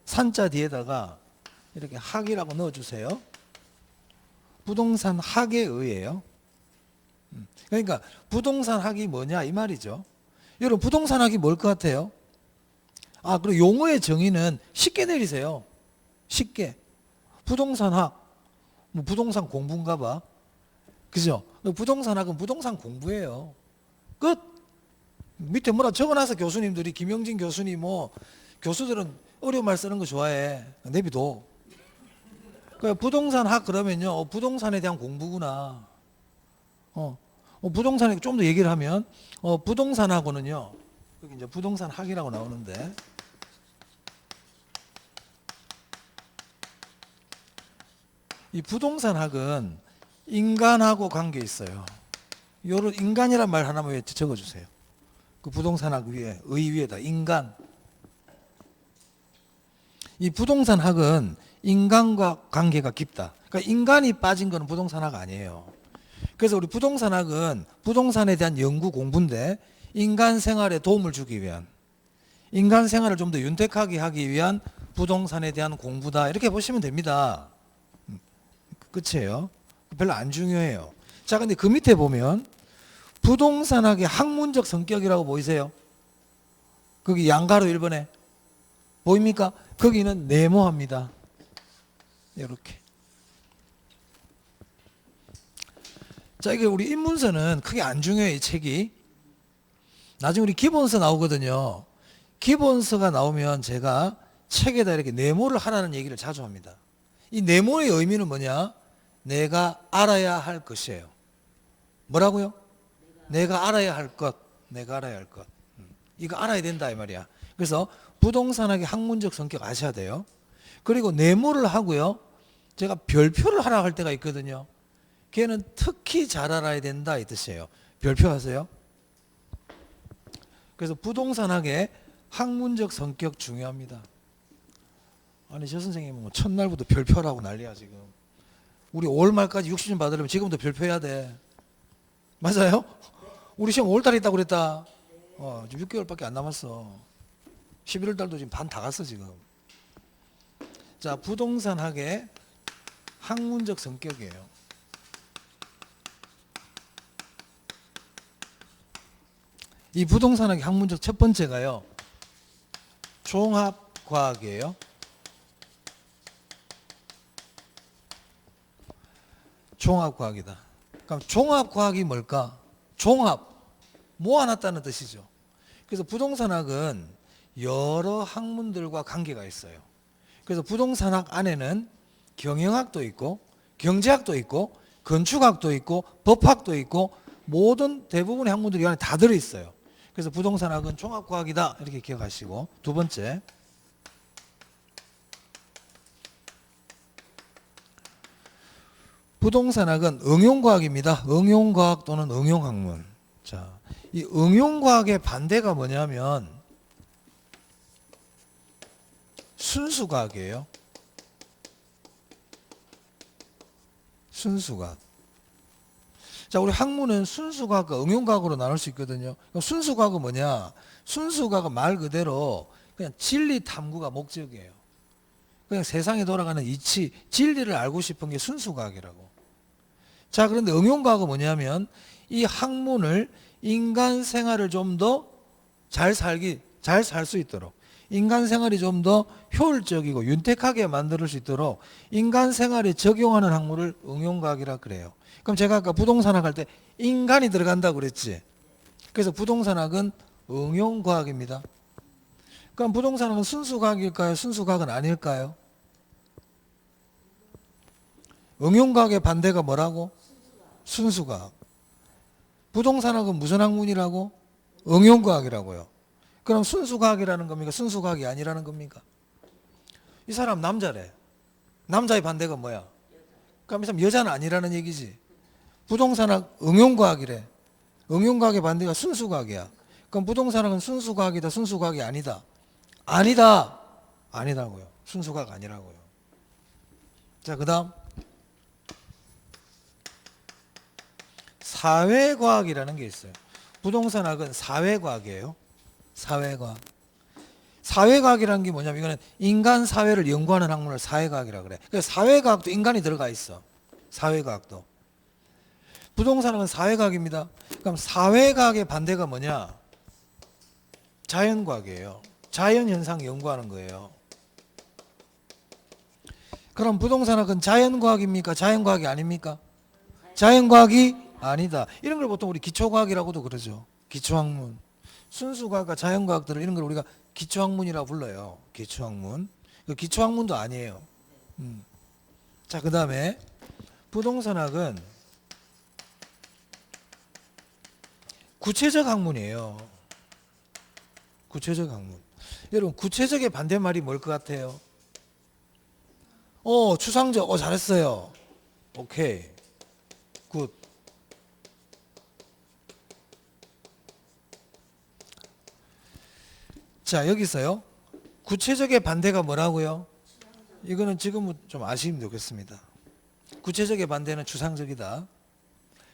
산자 뒤에다가 이렇게 학이라고 넣어주세요. 부동산 학의 의예요. 그러니까 부동산 학이 뭐냐 이 말이죠. 여러분 부동산 학이 뭘 것 같아요? 그리고 용어의 정의는 쉽게 내리세요. 쉽게. 부동산 학, 뭐 부동산 공부인가 봐. 그죠? 부동산 학은 부동산 공부예요. 끝. 밑에 뭐라 적어놔서 교수님들이 김영진 교수님 교수들은 어려운 말 쓰는 거 좋아해. 내비둬. 그러니까 부동산 학 그러면요. 부동산에 대한 공부구나. 부동산에 좀 더 얘기를 하면 부동산하고는요. 여기 이제 부동산 학이라고 나오는데 이 부동산 학은 인간하고 관계 있어요. 요런 인간이란 말 하나만 왜 적어주세요. 그 부동산 학 위에 의 위에다 인간. 이 부동산 학은 인간과 관계가 깊다. 그러니까 인간이 빠진 거는 부동산 학 아니에요. 그래서 우리 부동산 학은 부동산에 대한 연구 공부인데 인간 생활에 도움을 주기 위한 인간 생활을 좀 더 윤택하게 하기 위한 부동산에 대한 공부다. 이렇게 보시면 됩니다. 끝이에요. 별로 안 중요해요. 자, 근데 그 밑에 보면 부동산학의 학문적 성격이라고 보이세요? 거기 양가로 1번에 보입니까? 거기는 네모합니다. 이렇게. 자, 이게 우리 입문서는 크게 안 중요해요. 이 책이. 나중에 우리 기본서 나오거든요. 기본서가 나오면 제가 책에다 이렇게 네모를 하라는 얘기를 자주 합니다. 이 네모의 의미는 뭐냐? 내가 알아야 할 것이에요. 뭐라고요? 내가 알아야 할 것. 내가 알아야 할 것. 이거 알아야 된다 이 말이야. 그래서 부동산학의 학문적 성격 아셔야 돼요. 그리고 네모를 하고요. 제가 별표를 하라 할 때가 있거든요. 걔는 특히 잘 알아야 된다 이 뜻이에요. 별표 하세요. 그래서 부동산학의 학문적 성격 중요합니다. 아니 저 선생님은 뭐 첫날부터 별표라고 난리야 지금. 우리 5월 말까지 60점 받으려면 지금부터 별표해야 돼. 맞아요? 우리 시험 5월 달에 있다고 그랬다. 지금 6개월밖에 안 남았어. 11월 달도 지금 반 다 갔어 지금. 자, 부동산학의 학문적 성격이에요. 이 부동산학의 학문적 첫 번째가요. 종합과학이에요. 종합과학이다. 그럼 종합과학이 뭘까? 종합, 모아놨다는 뜻이죠. 그래서 부동산학은 여러 학문들과 관계가 있어요. 그래서 부동산학 안에는 경영학도 있고 경제학도 있고 건축학도 있고 법학도 있고 모든 대부분의 학문들이 안에 다 들어있어요. 그래서 부동산학은 종합과학이다 이렇게 기억하시고, 두 번째 부동산학은 응용과학입니다. 응용과학 또는 응용학문. 자, 이 응용과학의 반대가 뭐냐면 순수과학이에요. 순수과학. 자, 우리 학문은 순수과학과 응용과학으로 나눌 수 있거든요. 순수과학은 뭐냐? 순수과학은 말 그대로 그냥 진리 탐구가 목적이에요. 그냥 세상에 돌아가는 이치, 진리를 알고 싶은 게 순수과학이라고. 자, 그런데 응용과학은 뭐냐면 이 학문을 인간 생활을 좀 더 잘 살 수 있도록, 인간 생활이 좀 더 효율적이고 윤택하게 만들 수 있도록 인간 생활에 적용하는 학문을 응용과학이라 그래요. 그럼 제가 아까 부동산학 할 때 인간이 들어간다고 그랬지. 그래서 부동산학은 응용과학입니다. 그럼 부동산학은 순수과학일까요? 순수과학은 아닐까요? 응용과학의 반대가 뭐라고? 순수과학. 부동산학은 무슨 학문이라고? 응용과학이라고요. 그럼 순수과학이라는 겁니까? 순수과학이 아니라는 겁니까? 이 사람 남자래. 남자의 반대가 뭐야? 그럼 이 사람 여자는 아니라는 얘기지. 부동산학 응용과학이래. 응용과학의 반대가 순수과학이야. 그럼 부동산학은 순수과학이다, 순수과학이 아니다. 아니다. 아니라고요. 순수과학 아니라고요. 자, 그 다음 사회과학이라는 게 있어요. 부동산학은 사회과학이에요. 사회과학. 사회과학이라는 게 뭐냐면 이거는 인간 사회를 연구하는 학문을 사회과학이라고 그래. 그래서 사회과학도 인간이 들어가 있어. 사회과학도. 부동산학은 사회과학입니다. 그럼 사회과학의 반대가 뭐냐? 자연과학이에요. 자연현상 연구하는 거예요. 그럼 부동산학은 자연과학입니까? 자연과학이 아닙니까? 자연과학이 아니다. 이런 걸 보통 우리 기초과학이라고도 그러죠. 기초학문. 순수과학과 자연과학들을 이런 걸 우리가 기초학문이라고 불러요. 기초학문. 기초학문도 아니에요. 자, 그 다음에 부동산학은 구체적 학문이에요. 구체적 학문. 여러분, 구체적의 반대말이 뭘 것 같아요? 추상적. 잘했어요. 오케이. 굿. 자, 여기서요. 구체적의 반대가 뭐라고요? 이거는 지금은 좀 아시면 좋겠습니다. 구체적의 반대는 추상적이다.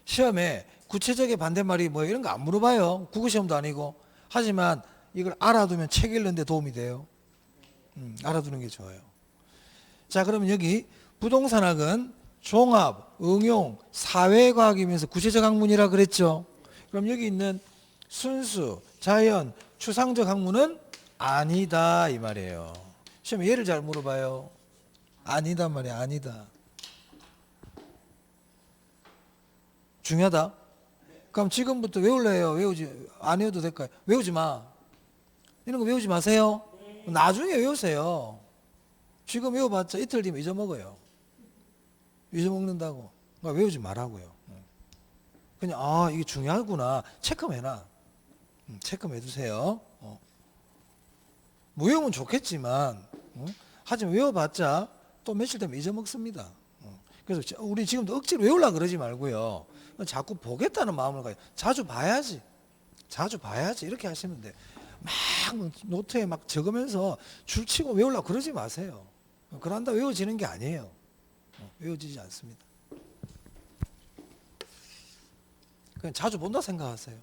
시험에 구체적의 반대말이 뭐 이런 거 안 물어봐요. 국어시험도 아니고. 하지만 이걸 알아두면 책 읽는 데 도움이 돼요. 알아두는 게 좋아요. 자, 그러면 여기 부동산학은 종합, 응용, 사회과학이면서 구체적 학문이라 그랬죠. 그럼 여기 있는 순수, 자연, 추상적 학문은 아니다 이 말이에요. 시험에 예를 잘 물어봐요. 아니다 말이야. 아니다. 중요하다. 그럼 지금부터 외울래요? 외우지 안 외워도 될까요? 외우지 마. 이런 거 외우지 마세요. 나중에 외우세요. 지금 외워봤자 이틀 뒤면 잊어먹어요. 잊어먹는다고. 그러니까 외우지 말라고요. 그냥 이게 중요하구나. 체크해놔. 체크해두세요. 뭐 외우면 좋겠지만 하지만 외워봤자 또 며칠 되면 잊어먹습니다. 그래서 우리 지금도 억지로 외우려고 그러지 말고요. 자꾸 보겠다는 마음을 가요. 자주 봐야지. 자주 봐야지. 이렇게 하시면 돼. 막 노트에 막 적으면서 줄치고 외우려고 그러지 마세요. 그런다 외워지는 게 아니에요. 외워지지 않습니다. 그냥 자주 본다 생각하세요.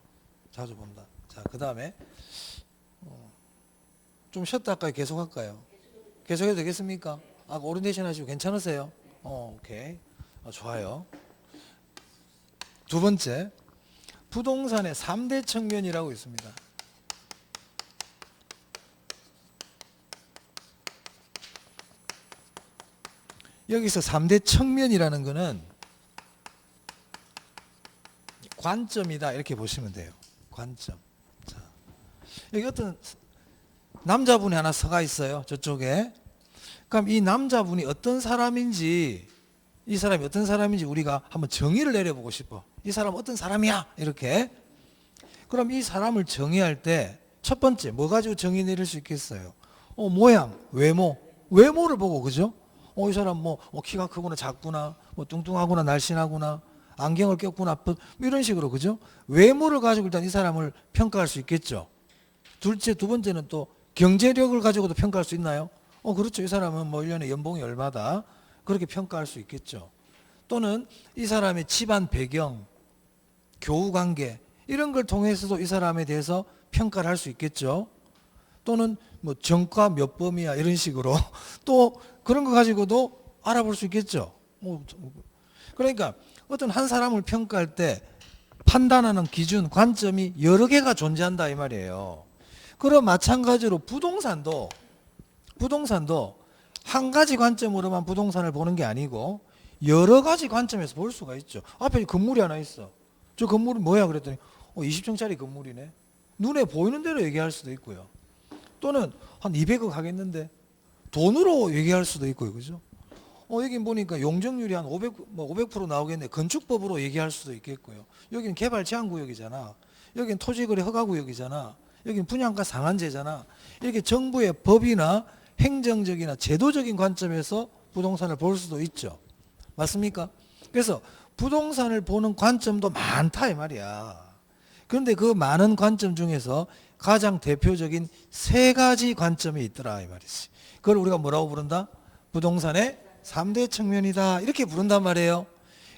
자주 본다. 자, 그 다음에 좀 쉬었다 할까요? 계속 할까요? 계속해도 되겠습니까? 오리엔테이션 하시고 괜찮으세요? 오케이. 좋아요. 두 번째, 부동산의 3대 측면이라고 있습니다. 여기서 3대 측면이라는 것은 관점이다 이렇게 보시면 돼요. 관점. 자, 여기 어떤 남자분이 하나 서가 있어요. 저쪽에. 그럼 이 남자분이 어떤 사람인지, 이 사람이 어떤 사람인지 우리가 한번 정의를 내려보고 싶어. 이 사람은 어떤 사람이야? 이렇게. 그럼 이 사람을 정의할 때 첫 번째 뭐 가지고 정의 내릴 수 있겠어요? 모양, 외모. 외모를 보고, 그죠? 이 사람 뭐 키가 크구나, 작구나, 뭐 뚱뚱하구나, 날씬하구나, 안경을 꼈구나, 뭐 이런 식으로, 그죠? 외모를 가지고 일단 이 사람을 평가할 수 있겠죠. 두 번째는 또 경제력을 가지고도 평가할 수 있나요? 그렇죠. 이 사람은 뭐 1년에 연봉이 얼마다. 그렇게 평가할 수 있겠죠. 또는 이 사람의 집안 배경, 교우 관계, 이런 걸 통해서도 이 사람에 대해서 평가를 할 수 있겠죠. 또는 뭐 전과 몇 범이야 이런 식으로 또 그런 거 가지고도 알아볼 수 있겠죠. 그러니까 어떤 한 사람을 평가할 때 판단하는 기준, 관점이 여러 개가 존재한다 이 말이에요. 그럼 마찬가지로 부동산도 한 가지 관점으로만 부동산을 보는 게 아니고 여러 가지 관점에서 볼 수가 있죠. 앞에 건물이 하나 있어. 저 건물은 뭐야 그랬더니 20층짜리 건물이네. 눈에 보이는 대로 얘기할 수도 있고요. 또는 한 200억 하겠는데 돈으로 얘기할 수도 있고요. 그죠? 여기 보니까 용적률이 한 500% 나오겠네. 건축법으로 얘기할 수도 있겠고요. 여기는 개발 제한구역이잖아. 여기는 토지거래 허가구역이잖아. 여기는 분양가 상한제잖아. 이렇게 정부의 법이나 행정적이나 제도적인 관점에서 부동산을 볼 수도 있죠. 맞습니까? 그래서 부동산을 보는 관점도 많다 이 말이야. 그런데 그 많은 관점 중에서 가장 대표적인 세 가지 관점이 있더라 이 말이지. 그걸 우리가 뭐라고 부른다? 부동산의 3대 측면이다 이렇게 부른단 말이에요.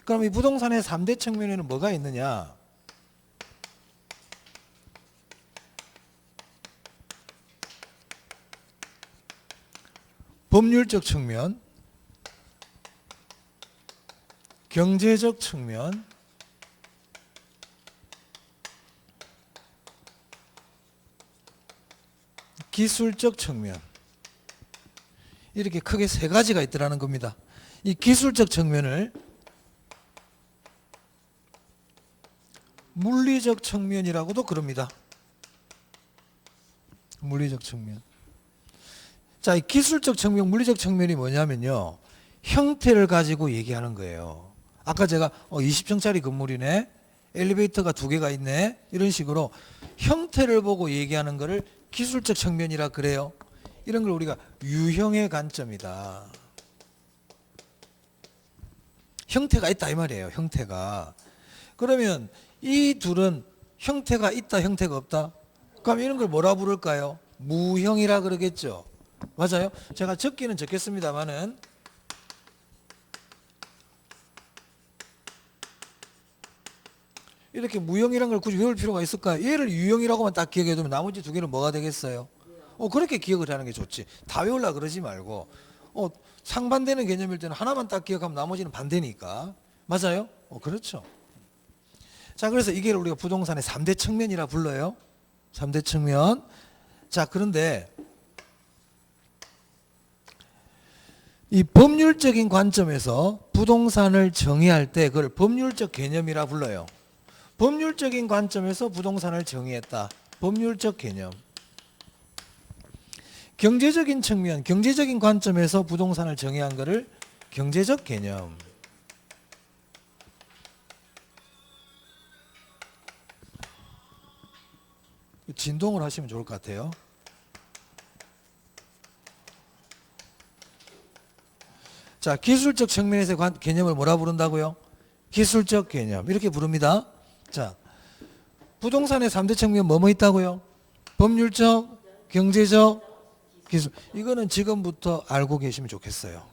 그럼 이 부동산의 3대 측면에는 뭐가 있느냐? 법률적 측면, 경제적 측면, 기술적 측면. 이렇게 크게 세 가지가 있더라는 겁니다. 이 기술적 측면을 물리적 측면이라고도 그럽니다. 물리적 측면. 자, 이 기술적 측면, 물리적 측면이 뭐냐면요. 형태를 가지고 얘기하는 거예요. 아까 제가 20층짜리 건물이네. 엘리베이터가 2개가 있네. 이런 식으로 형태를 보고 얘기하는 거를 기술적 측면이라 그래요. 이런 걸 우리가 유형의 관점이다. 형태가 있다 이 말이에요. 형태가. 그러면 이 둘은 형태가 있다, 형태가 없다? 그럼 이런 걸 뭐라 부를까요? 무형이라 그러겠죠. 맞아요? 제가 적기는 적겠습니다만은 이렇게 무형이란 걸 굳이 외울 필요가 있을까요? 얘를 유형이라고만 딱 기억해 두면 나머지 2개는 뭐가 되겠어요? 그렇게 기억을 하는 게 좋지. 다 외우려 그러지 말고 상반되는 개념일 때는 하나만 딱 기억하면 나머지는 반대니까. 맞아요? 그렇죠. 자, 그래서 이게 우리가 부동산의 3대 측면이라 불러요. 3대 측면. 자, 그런데 이 법률적인 관점에서 부동산을 정의할 때 그걸 법률적 개념이라 불러요. 법률적인 관점에서 부동산을 정의했다. 법률적 개념. 경제적인 측면, 경제적인 관점에서 부동산을 정의한 것을 경제적 개념. 진동을 하시면 좋을 것 같아요. 자, 기술적 측면에서 개념을 뭐라 부른다고요? 기술적 개념. 이렇게 부릅니다. 자, 부동산의 3대 측면 뭐뭐 있다고요? 법률적, 경제적, 기술. 이거는 지금부터 알고 계시면 좋겠어요.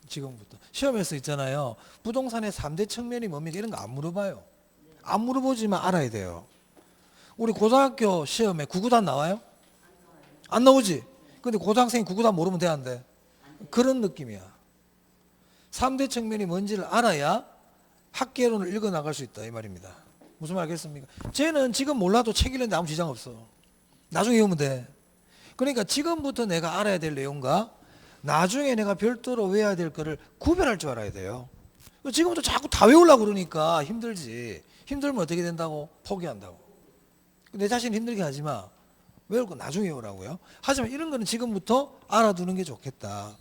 지금부터. 시험에서 있잖아요. 부동산의 3대 측면이 뭡니까? 이런 거 안 물어봐요. 안 물어보지만 알아야 돼요. 우리 고등학교 시험에 구구단 나와요? 안 나오지? 근데 고등학생이 구구단 모르면 돼, 안 돼? 그런 느낌이야. 3대 측면이 뭔지를 알아야 학계론을 읽어 나갈 수 있다 이 말입니다. 무슨 말 알겠습니까? 쟤는 지금 몰라도 책 읽는데 아무 지장 없어. 나중에 외우면 돼. 그러니까 지금부터 내가 알아야 될 내용과 나중에 내가 별도로 외워야 될 거를 구별할 줄 알아야 돼요. 지금부터 자꾸 다 외우려고 그러니까 힘들지. 힘들면 어떻게 된다고? 포기한다고. 내 자신 힘들게 하지 마. 외울 거 나중에 외우라고요. 하지만 이런 거는 지금부터 알아두는 게 좋겠다.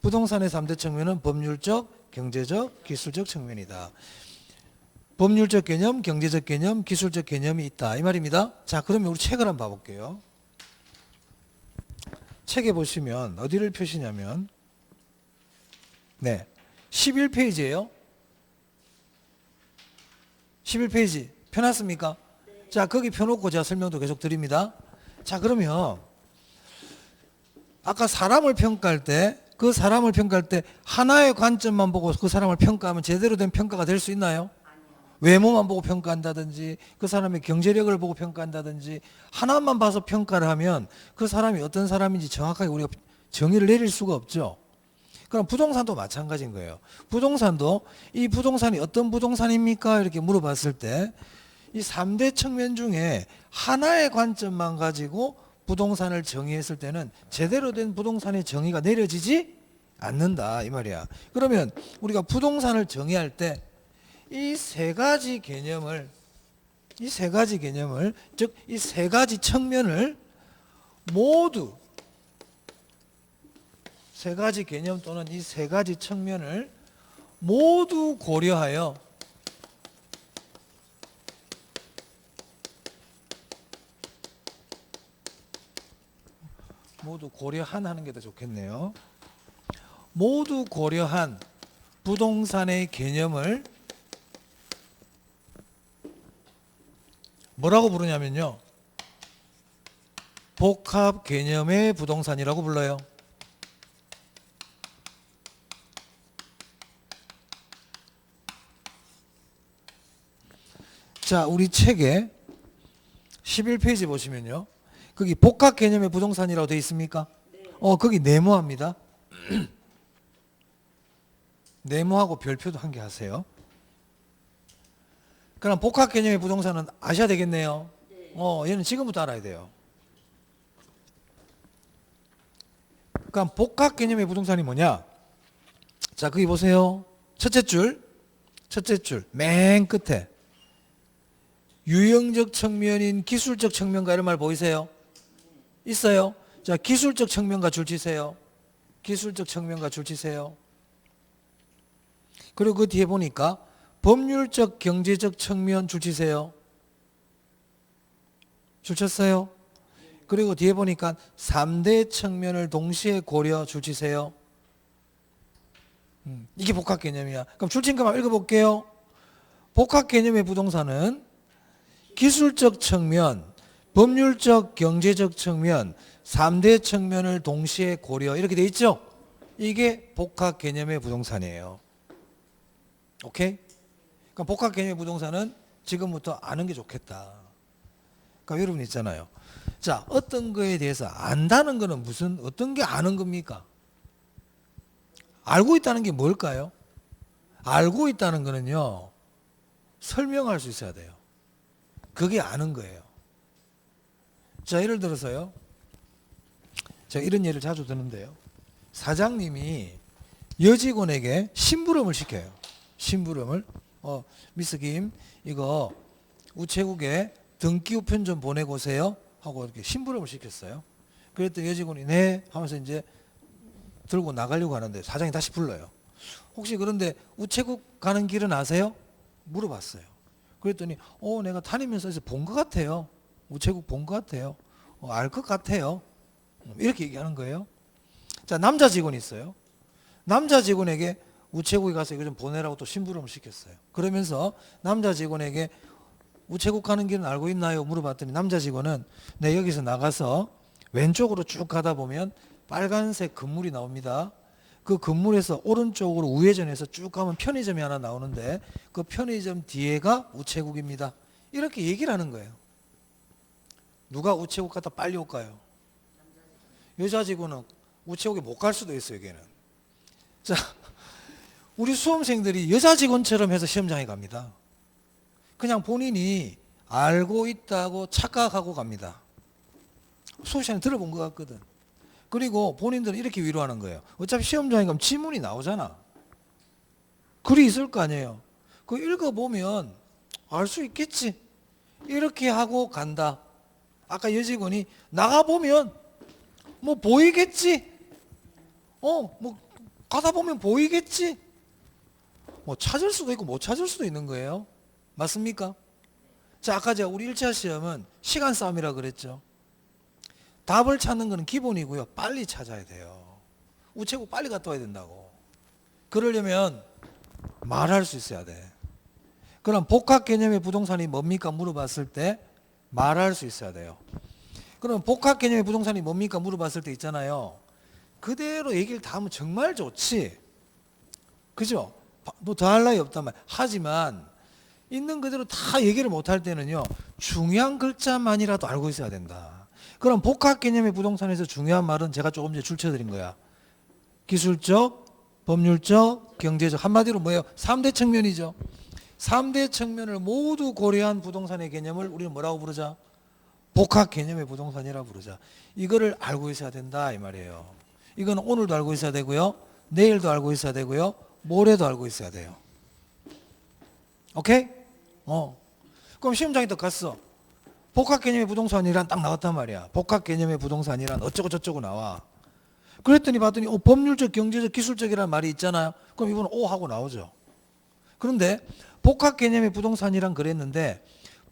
부동산의 3대 측면은 법률적, 경제적, 기술적 측면이다. 법률적 개념, 경제적 개념, 기술적 개념이 있다 이 말입니다. 자, 그러면 우리 책을 한번 봐볼게요. 책에 보시면 어디를 펴시냐면 11페이지예요. 11페이지 펴놨습니까? 자, 거기 펴놓고 제가 설명도 계속 드립니다. 자, 그러면 아까 사람을 평가할 때 그 사람을 평가할 때 하나의 관점만 보고 그 사람을 평가하면 제대로 된 평가가 될 수 있나요? 외모만 보고 평가한다든지 그 사람의 경제력을 보고 평가한다든지 하나만 봐서 평가를 하면 그 사람이 어떤 사람인지 정확하게 우리가 정의를 내릴 수가 없죠. 그럼 부동산도 마찬가지인 거예요. 부동산도 이 부동산이 어떤 부동산입니까? 이렇게 물어봤을 때 이 3대 측면 중에 하나의 관점만 가지고 부동산을 정의했을 때는 제대로 된 부동산의 정의가 내려지지 않는다 이 말이야. 그러면 우리가 부동산을 정의할 때 이 세 가지 개념을 즉 이 세 가지 측면을 모두 세 가지 개념 또는 이 세 가지 측면을 모두 고려하여 모두 고려한 하는 게 더 좋겠네요. 모두 고려한 부동산의 개념을 뭐라고 부르냐면요. 복합 개념의 부동산이라고 불러요. 자, 우리 책에 11페이지 보시면요. 거기 복합 개념의 부동산이라고 되어 있습니까? 거기 네모합니다. 네모하고 별표도 한 개 하세요. 그럼 복합 개념의 부동산은 아셔야 되겠네요. 얘는 지금부터 알아야 돼요. 그럼 복합 개념의 부동산이 뭐냐? 자, 거기 보세요. 첫째 줄, 맨 끝에 유형적 측면인 기술적 측면과 이런 말 보이세요? 있어요? 자, 기술적 측면과 줄 치세요. 기술적 측면과 줄 치세요. 그리고 그 뒤에 보니까 법률적 경제적 측면 줄 치세요. 줄 쳤어요? 그리고 뒤에 보니까 3대 측면을 동시에 고려 줄 치세요. 이게 복합 개념이야. 그럼 줄 친 것만 읽어볼게요. 복합 개념의 부동산은 기술적 측면, 법률적 경제적 측면, 3대 측면을 동시에 고려 이렇게 돼 있죠? 이게 복합 개념의 부동산이에요. 오케이? 그럼 복합 개념의 부동산은 지금부터 아는 게 좋겠다. 그러니까 여러분 있잖아요. 자, 어떤 거에 대해서 안다는 거는 어떤 게 아는 겁니까? 알고 있다는 게 뭘까요? 알고 있다는 거는요, 설명할 수 있어야 돼요. 그게 아는 거예요. 자, 예를 들어서요. 제가 이런 예를 자주 드는데요. 사장님이 여직원에게 심부름을 시켜요. 심부름을. 미스 김, 이거 우체국에 등기 우편 좀 보내고 오세요. 하고 이렇게 심부름을 시켰어요. 그랬더니 여직원이 네 하면서 이제 들고 나가려고 하는데 사장이 다시 불러요. 혹시 그런데 우체국 가는 길은 아세요? 물어봤어요. 그랬더니 내가 다니면서 본 것 같아요. 우체국 본 것 같아요. 알 것 같아요. 이렇게 얘기하는 거예요. 자, 남자 직원이 있어요. 남자 직원에게 우체국에 가서 이거 좀 보내라고 또 심부름을 시켰어요. 그러면서 남자 직원에게 우체국 가는 길은 알고 있나요? 물어봤더니 남자 직원은 네, 여기서 나가서 왼쪽으로 쭉 가다 보면 빨간색 건물이 나옵니다. 그 건물에서 오른쪽으로 우회전해서 쭉 가면 편의점이 하나 나오는데 그 편의점 뒤에가 우체국입니다. 이렇게 얘기를 하는 거예요. 누가 우체국 갔다 빨리 올까요? 여자 직원은 우체국에 못 갈 수도 있어요, 여기는. 자, 우리 수험생들이 여자 직원처럼 해서 시험장에 갑니다. 그냥 본인이 알고 있다고 착각하고 갑니다. 수업 시간에 들어본 것 같거든. 그리고 본인들은 이렇게 위로하는 거예요. 어차피 시험장에 가면 지문이 나오잖아. 글이 있을 거 아니에요. 그거 읽어보면 알 수 있겠지. 이렇게 하고 간다. 아까 여직원이 나가보면 뭐 보이겠지. 뭐 가다 보면 보이겠지. 뭐 찾을 수도 있고 못 찾을 수도 있는 거예요. 맞습니까? 자, 아까 제가 우리 1차 시험은 시간 싸움이라고 그랬죠. 답을 찾는 거는 기본이고요. 빨리 찾아야 돼요. 우체국 빨리 갔다 와야 된다고. 그러려면 말할 수 있어야 돼. 그럼 복합 개념의 부동산이 뭡니까? 물어봤을 때 말할 수 있어야 돼요. 그럼 복합 개념의 부동산이 뭡니까? 물어봤을 때 있잖아요. 그대로 얘기를 다 하면 정말 좋지. 그죠? 뭐 더 할 나위 없단 말. 하지만 있는 그대로 다 얘기를 못할 때는요. 중요한 글자만이라도 알고 있어야 된다. 그럼 복합 개념의 부동산에서 중요한 말은 제가 조금 전에 줄쳐드린 거야. 기술적, 법률적, 경제적. 한마디로 뭐예요? 3대 측면이죠. 3대 측면을 모두 고려한 부동산의 개념을 우리는 뭐라고 부르자? 복합 개념의 부동산이라고 부르자. 이거를 알고 있어야 된다 이 말이에요. 이거는 오늘도 알고 있어야 되고요. 내일도 알고 있어야 되고요. 모레도 알고 있어야 돼요. 오케이? 그럼 시험장에 딱 갔어. 복합 개념의 부동산이란 딱 나왔단 말이야. 복합 개념의 부동산이란 어쩌고 저쩌고 나와. 그랬더니 봤더니 법률적, 경제적, 기술적이라는 말이 있잖아요. 그럼 이번은 O 하고 나오죠. 그런데 복합 개념의 부동산이란 그랬는데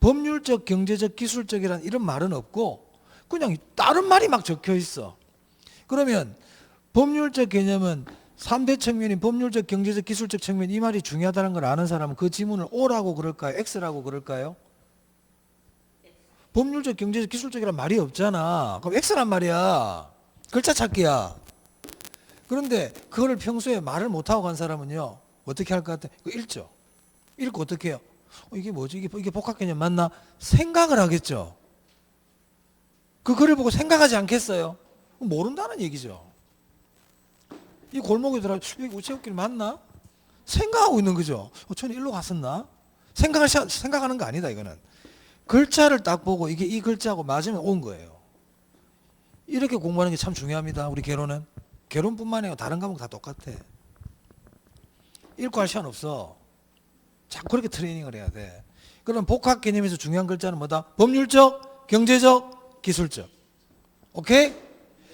법률적, 경제적, 기술적이란 이런 말은 없고 그냥 다른 말이 막 적혀 있어. 그러면 법률적 개념은 3대 측면인 법률적, 경제적, 기술적 측면 이 말이 중요하다는 걸 아는 사람은 그 지문을 O라고 그럴까요? X라고 그럴까요? 법률적, 경제적, 기술적이란 말이 없잖아. 그럼 X란 말이야. 글자 찾기야. 그런데 그거를 평소에 말을 못하고 간 사람은요. 어떻게 할 것 같아? 읽죠. 읽고 어떻게 해요? 이게 뭐지? 이게 복합 개념 맞나? 생각을 하겠죠. 그 글을 보고 생각하지 않겠어요? 모른다는 얘기죠. 이 골목에 들어가 여기 우체국길 맞나? 생각하고 있는 거죠. 저는 일로 갔었나? 생각하는 거 아니다 이거는. 글자를 딱 보고 이게 이 글자하고 맞으면 온 거예요. 이렇게 공부하는 게 참 중요합니다. 우리 개론은. 개론뿐만 아니라 다른 과목 다 똑같아. 읽고 할 시간 없어. 자꾸 그렇게 트레이닝을 해야 돼. 그럼 복합 개념에서 중요한 글자는 뭐다? 법률적, 경제적, 기술적. 오케이?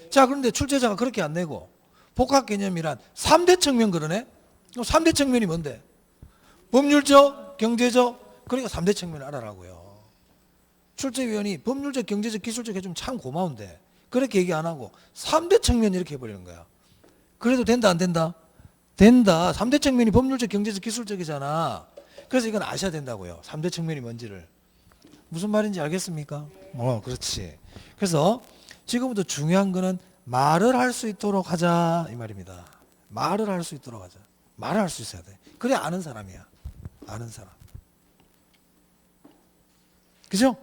자, 그런데 출제자가 그렇게 안 내고 복합 개념이란 3대 측면 그러네? 3대 측면이 뭔데? 법률적, 경제적, 그러니까 3대 측면을 알아라고요. 출제위원이 법률적, 경제적, 기술적 해주면 참 고마운데 그렇게 얘기 안 하고 3대 측면 이렇게 해버리는 거야. 그래도 된다 안 된다? 된다. 3대 측면이 법률적, 경제적, 기술적이잖아. 그래서 이건 아셔야 된다고요. 3대 측면이 뭔지를. 무슨 말인지 알겠습니까? 그렇지. 그래서 지금부터 중요한 거는 말을 할 수 있도록 하자 이 말입니다. 말을 할 수 있도록 하자. 말을 할 수 있어야 돼. 그래 아는 사람이야. 아는 사람. 그죠?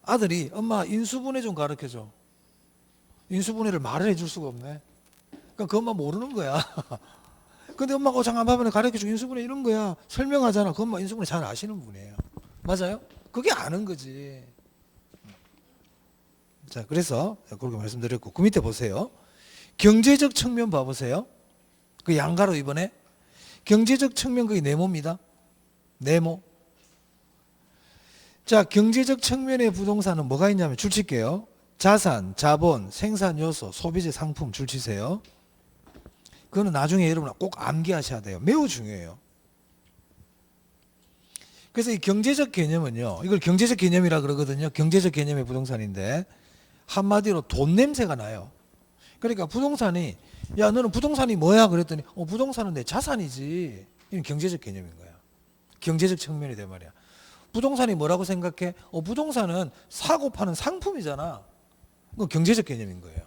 아들이 엄마 인수분해 좀 가르쳐줘. 인수분해를 말을 해줄 수가 없네. 그러니까 그 엄마 모르는 거야. 근데 엄마가 장안밥원에 가르쳐주고 인수분해 이런 거야. 설명하잖아. 그 엄마 인수분해 잘 아시는 분이에요. 맞아요? 그게 아는 거지. 자, 그래서 그렇게 말씀드렸고 그 밑에 보세요. 경제적 측면 봐보세요. 그 양가로 이번에 경제적 측면 그게 네모입니다. 네모. 자, 경제적 측면의 부동산은 뭐가 있냐면 줄칠게요. 자산, 자본, 생산 요소, 소비재 상품 줄치세요. 그거는 나중에 여러분 꼭 암기하셔야 돼요. 매우 중요해요. 그래서 이 경제적 개념은요. 이걸 경제적 개념이라 그러거든요. 경제적 개념의 부동산인데 한마디로 돈 냄새가 나요. 그러니까 부동산이 야 너는 부동산이 뭐야 그랬더니 부동산은 내 자산이지. 이건 경제적 개념인 거야. 경제적 측면이 돼 말이야. 부동산이 뭐라고 생각해? 부동산은 사고 파는 상품이잖아. 그건 경제적 개념인 거예요.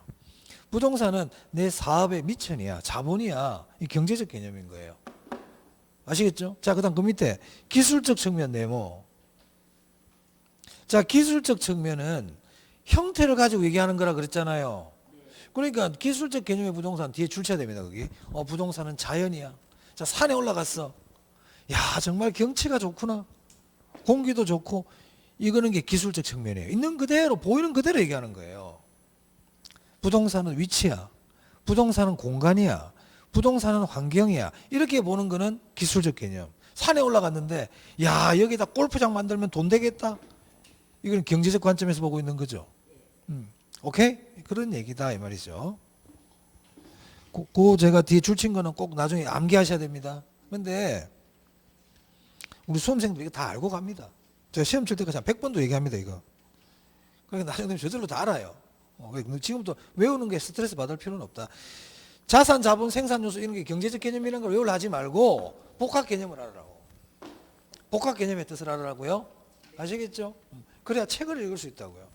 부동산은 내 사업의 미천이야. 자본이야. 이 경제적 개념인 거예요. 아시겠죠? 자, 그 다음 그 밑에 기술적 측면 네모. 자, 기술적 측면은 형태를 가지고 얘기하는 거라 그랬잖아요. 그러니까 기술적 개념의 부동산 뒤에 줄쳐야 됩니다. 거기. 부동산은 자연이야. 자, 산에 올라갔어. 야, 정말 경치가 좋구나. 공기도 좋고 이거는 게 기술적 측면이에요. 있는 그대로 보이는 그대로 얘기하는 거예요. 부동산은 위치야. 부동산은 공간이야. 부동산은 환경이야. 이렇게 보는 거는 기술적 개념. 산에 올라갔는데 야 여기다 골프장 만들면 돈 되겠다. 이건 경제적 관점에서 보고 있는 거죠. 오케이? 그런 얘기다 이 말이죠. 그 제가 뒤에 줄친 거는 꼭 나중에 암기하셔야 됩니다. 그런데 우리 수험생들 이거 다 알고 갑니다. 제가 시험 칠 때까지 한 100번도 얘기합니다 이거. 그러니까 나중에 저절로 다 알아요. 지금부터 외우는 게 스트레스 받을 필요는 없다. 자산, 자본, 생산 요소 이런 게 경제적 개념이라는 걸 외우려 하지 말고 복합 개념을 알아라고. 복합 개념의 뜻을 알아라고요. 아시겠죠? 그래야 책을 읽을 수 있다고요.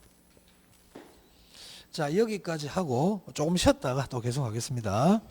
자, 여기까지 하고 조금 쉬었다가 또 계속하겠습니다.